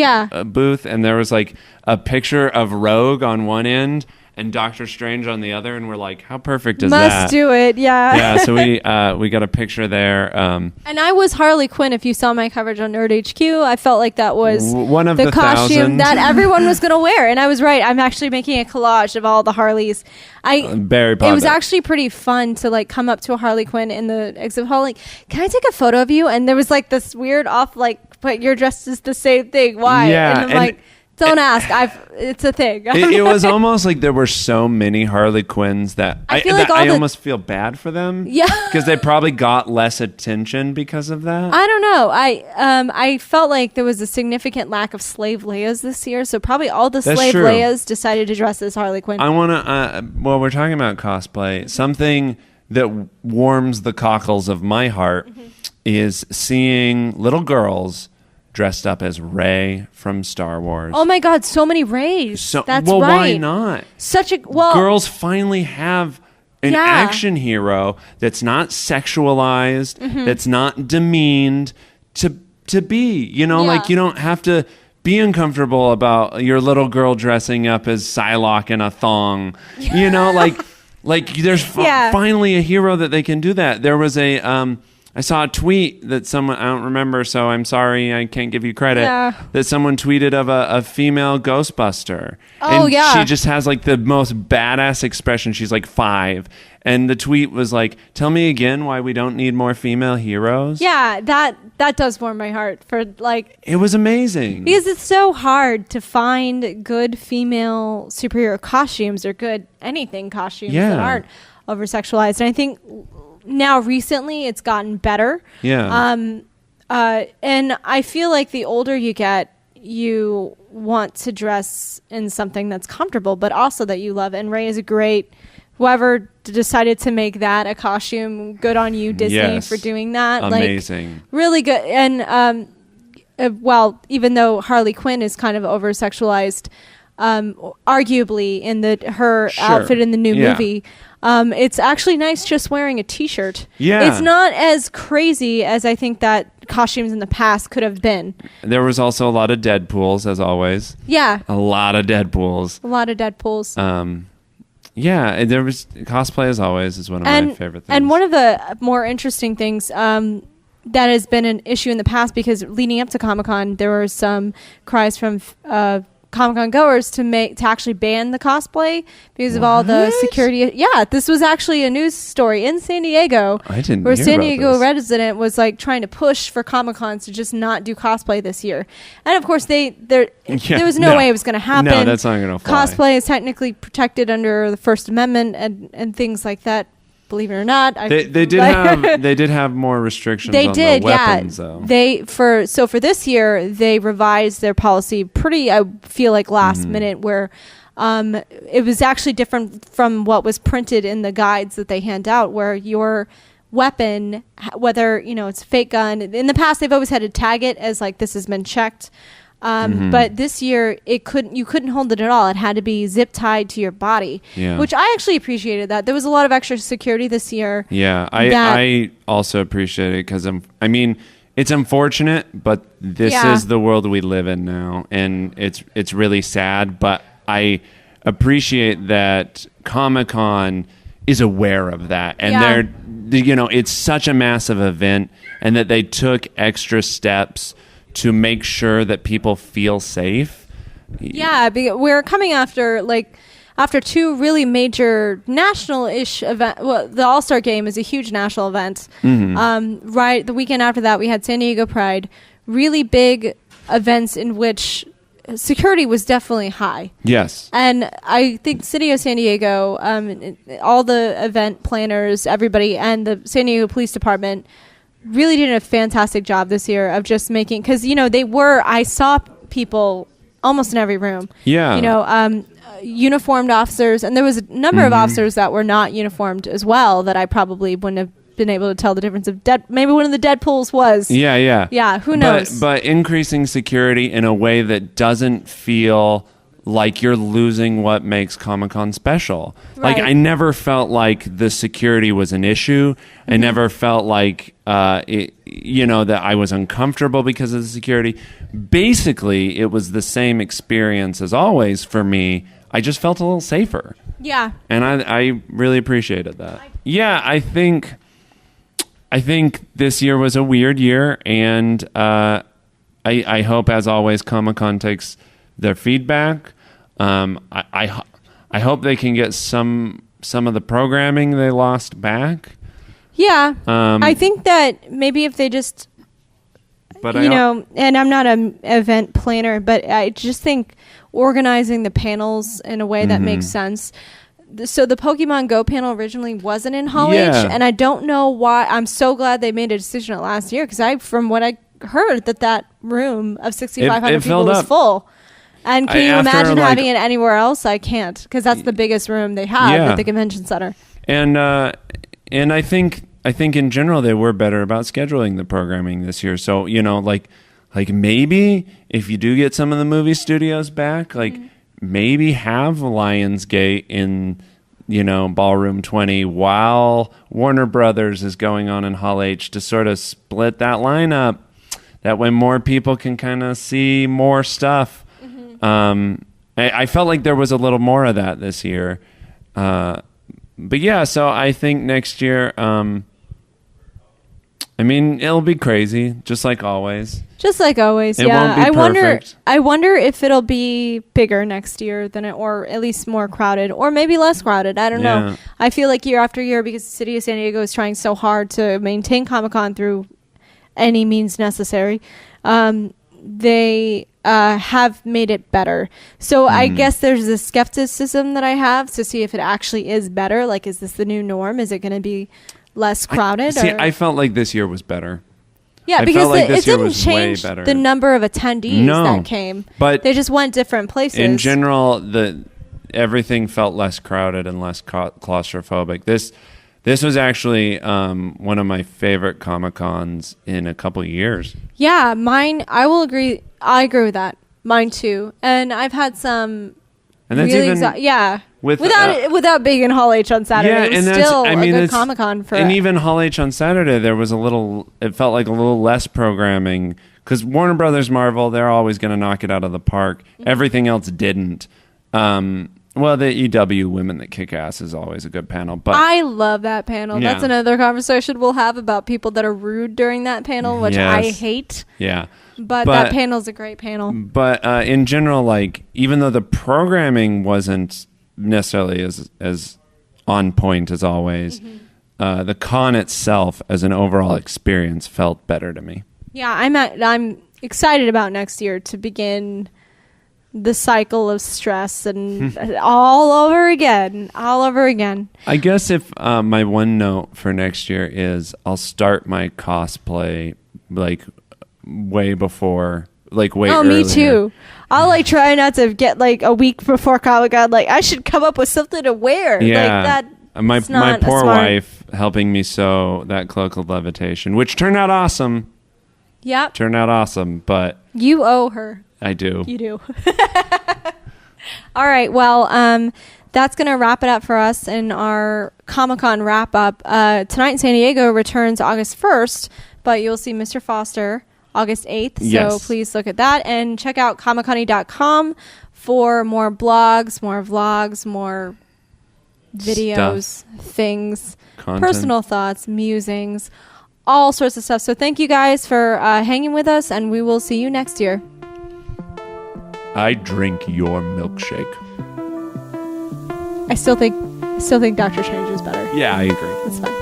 booth, and there was like a picture of Rogue on one end and Doctor Strange on the other, and we're like, how perfect is that? Must do it, yeah. Yeah, so we got a picture there. And I was Harley Quinn. If you saw my coverage on Nerd HQ, I felt like that was one of the costume that everyone was going to wear. And I was right. I'm actually making a collage of all the Harleys. Very popular. It was actually pretty fun to like come up to a Harley Quinn in the exhibit hall. Like, can I take a photo of you? And there was like this weird off, like, but you're dressed as the same thing. Why? Yeah, and I'm like, don't ask. It's a thing. It was almost like there were so many Harley Quinns that I almost feel bad for them. Yeah, because they probably got less attention because of that. I don't know. I felt like there was a significant lack of slave Leias this year, so probably all the slave Leias decided to dress as Harley Quinn. I want to. Well, we're talking about cosplay. Something that warms the cockles of my heart is seeing little girls dressed up as Rey from Star Wars. Oh my God, so many Reys. That's right. Why not? Girls finally have an action hero that's not sexualized, that's not demeaned to be. You know, like you don't have to be uncomfortable about your little girl dressing up as Psylocke in a thong. You know, like there's finally a hero that they can do that. There was I saw a tweet that someone, I don't remember, so I'm sorry, I can't give you credit, that someone tweeted of a female Ghostbuster. Oh, and she just has like the most badass expression. She's like 5. And the tweet was like, tell me again why we don't need more female heroes. Yeah, that does warm my heart for like... It was amazing. Because it's so hard to find good female superhero costumes or good anything costumes that aren't over-sexualized. And I think... Now, recently, it's gotten better. Yeah. And I feel like the older you get, you want to dress in something that's comfortable, but also that you love. And Rey is a great... Whoever decided to make that a costume, good on you, Disney, for doing that. Amazing. Like, really good. And, well, even though Harley Quinn is kind of over-sexualized, arguably in her outfit in the new movie... it's actually nice just wearing a t-shirt. Yeah. It's not as crazy as I think that costumes in the past could have been. There was also a lot of Deadpools, as always. Yeah. A lot of Deadpools. Yeah, there was cosplay, as always, is one of my favorite things. And one of the more interesting things that has been an issue in the past, because leading up to Comic-Con, there were some cries from Comic-Con goers to actually ban the cosplay because of all the security. Yeah, this was actually a news story in San Diego. I didn't where hear San about Diego this. resident was like trying to push for Comic-Cons to just not do cosplay this year. And of course there was no way it was going to happen. No, that's not going to fly. Cosplay is technically protected under the First Amendment and things like that. Believe it or not, they did have more restrictions on the weapons, though. For this year, they revised their policy pretty, I feel like, last minute, where it was actually different from what was printed in the guides that they hand out, where your weapon, whether it's a fake gun, in the past they've always had to tag it as like this has been checked. But this year you couldn't hold it at all. It had to be zip tied to your body, which I actually appreciated. That there was a lot of extra security this year. Yeah, I also appreciate it because it's unfortunate, but this is the world we live in now, and it's really sad. But I appreciate that Comic-Con is aware of that, and it's such a massive event, and that they took extra steps to make sure that people feel safe. Yeah, we're coming after two really major national-ish events. Well, the All-Star Game is a huge national event. Right, the weekend after that, we had San Diego Pride. Really big events in which security was definitely high. Yes. And I think City of San Diego, all the event planners, everybody, and the San Diego Police Department really did a fantastic job this year of just making, because I saw people almost in every room. Yeah. Uniformed officers, and there was a number of officers that were not uniformed as well that I probably wouldn't have been able to tell the difference of maybe one of the Deadpools was. Yeah, who knows? But increasing security in a way that doesn't feel like you're losing what makes Comic-Con special. Right. Like, I never felt like the security was an issue. I never felt like that I was uncomfortable because of the security. Basically, it was the same experience as always for me. I just felt a little safer. Yeah. And I really appreciated that. Yeah, I think this year was a weird year, and I hope, as always, Comic-Con takes their feedback. I hope they can get some of the programming they lost back. Yeah. I think that maybe if they just, and I'm not an event planner, but I just think organizing the panels in a way that makes sense. So the Pokemon Go panel originally wasn't in Hall H, and I don't know why. I'm so glad they made a decision at last year, because from what I heard, that room of 6,500 people was full. And can you imagine having it anywhere else? I can't, because that's the biggest room they have at the convention center. And I think in general they were better about scheduling the programming this year. So like maybe if you do get some of the movie studios back, maybe have Lionsgate in Ballroom 20 while Warner Brothers is going on in Hall H, to sort of split that lineup. That way more people can kind of see more stuff. I felt like there was a little more of that this year. But yeah, so I think next year, it'll be crazy, just like always. Just like always, it won't be perfect. I wonder if it'll be bigger next year than or at least more crowded, or maybe less crowded. I don't know. I feel like year after year, because the city of San Diego is trying so hard to maintain Comic-Con through any means necessary, they have made it better. So I guess there's this skepticism that I have to see if it actually is better. Like, is this the new norm? Is it going to be less crowded? I felt like this year was better. Yeah, because it didn't change the number of attendees that came. But they just went different places. In general, everything felt less crowded and less claustrophobic. This was actually one of my favorite Comic-Cons in a couple of years. Yeah, mine. I will agree. I agree with that. Mine too. And I've had some. And that's even without being in Hall H on Saturday. Yeah, it was still a good Comic-Con for. And even Hall H on Saturday, there was it felt like a little less programming, because Warner Brothers, Marvel, they're always going to knock it out of the park. Everything else didn't. Well, the EW Women That Kick Ass is always a good panel. But I love that panel. Yeah. That's another conversation we'll have about people that are rude during that panel, which I hate. Yeah. But that panel's a great panel. But in general, even though the programming wasn't necessarily as on point as always, the con itself as an overall experience felt better to me. Yeah, I'm excited about next year to begin the cycle of stress and all over again. I guess if my one note for next year is I'll start my cosplay way before, way earlier. Me too. I'll try not to get a week before Comic-Con. I should come up with something to wear. Yeah. My poor wife helping me sew that cloak of levitation, which turned out awesome. Yep. Turned out awesome, but you owe her. I do. You do. All right. Well, that's going to wrap it up for us in our Comic-Con wrap up. Tonight in San Diego returns August 1st, but you'll see Mr. Foster August 8th. Yes. So please look at that and check out comiccon.com for more blogs, more vlogs, more videos, things, content, personal thoughts, musings, all sorts of stuff. So thank you guys for hanging with us, and we will see you next year. I drink your milkshake. I still think Doctor Strange is better. Yeah, I agree. That's fine.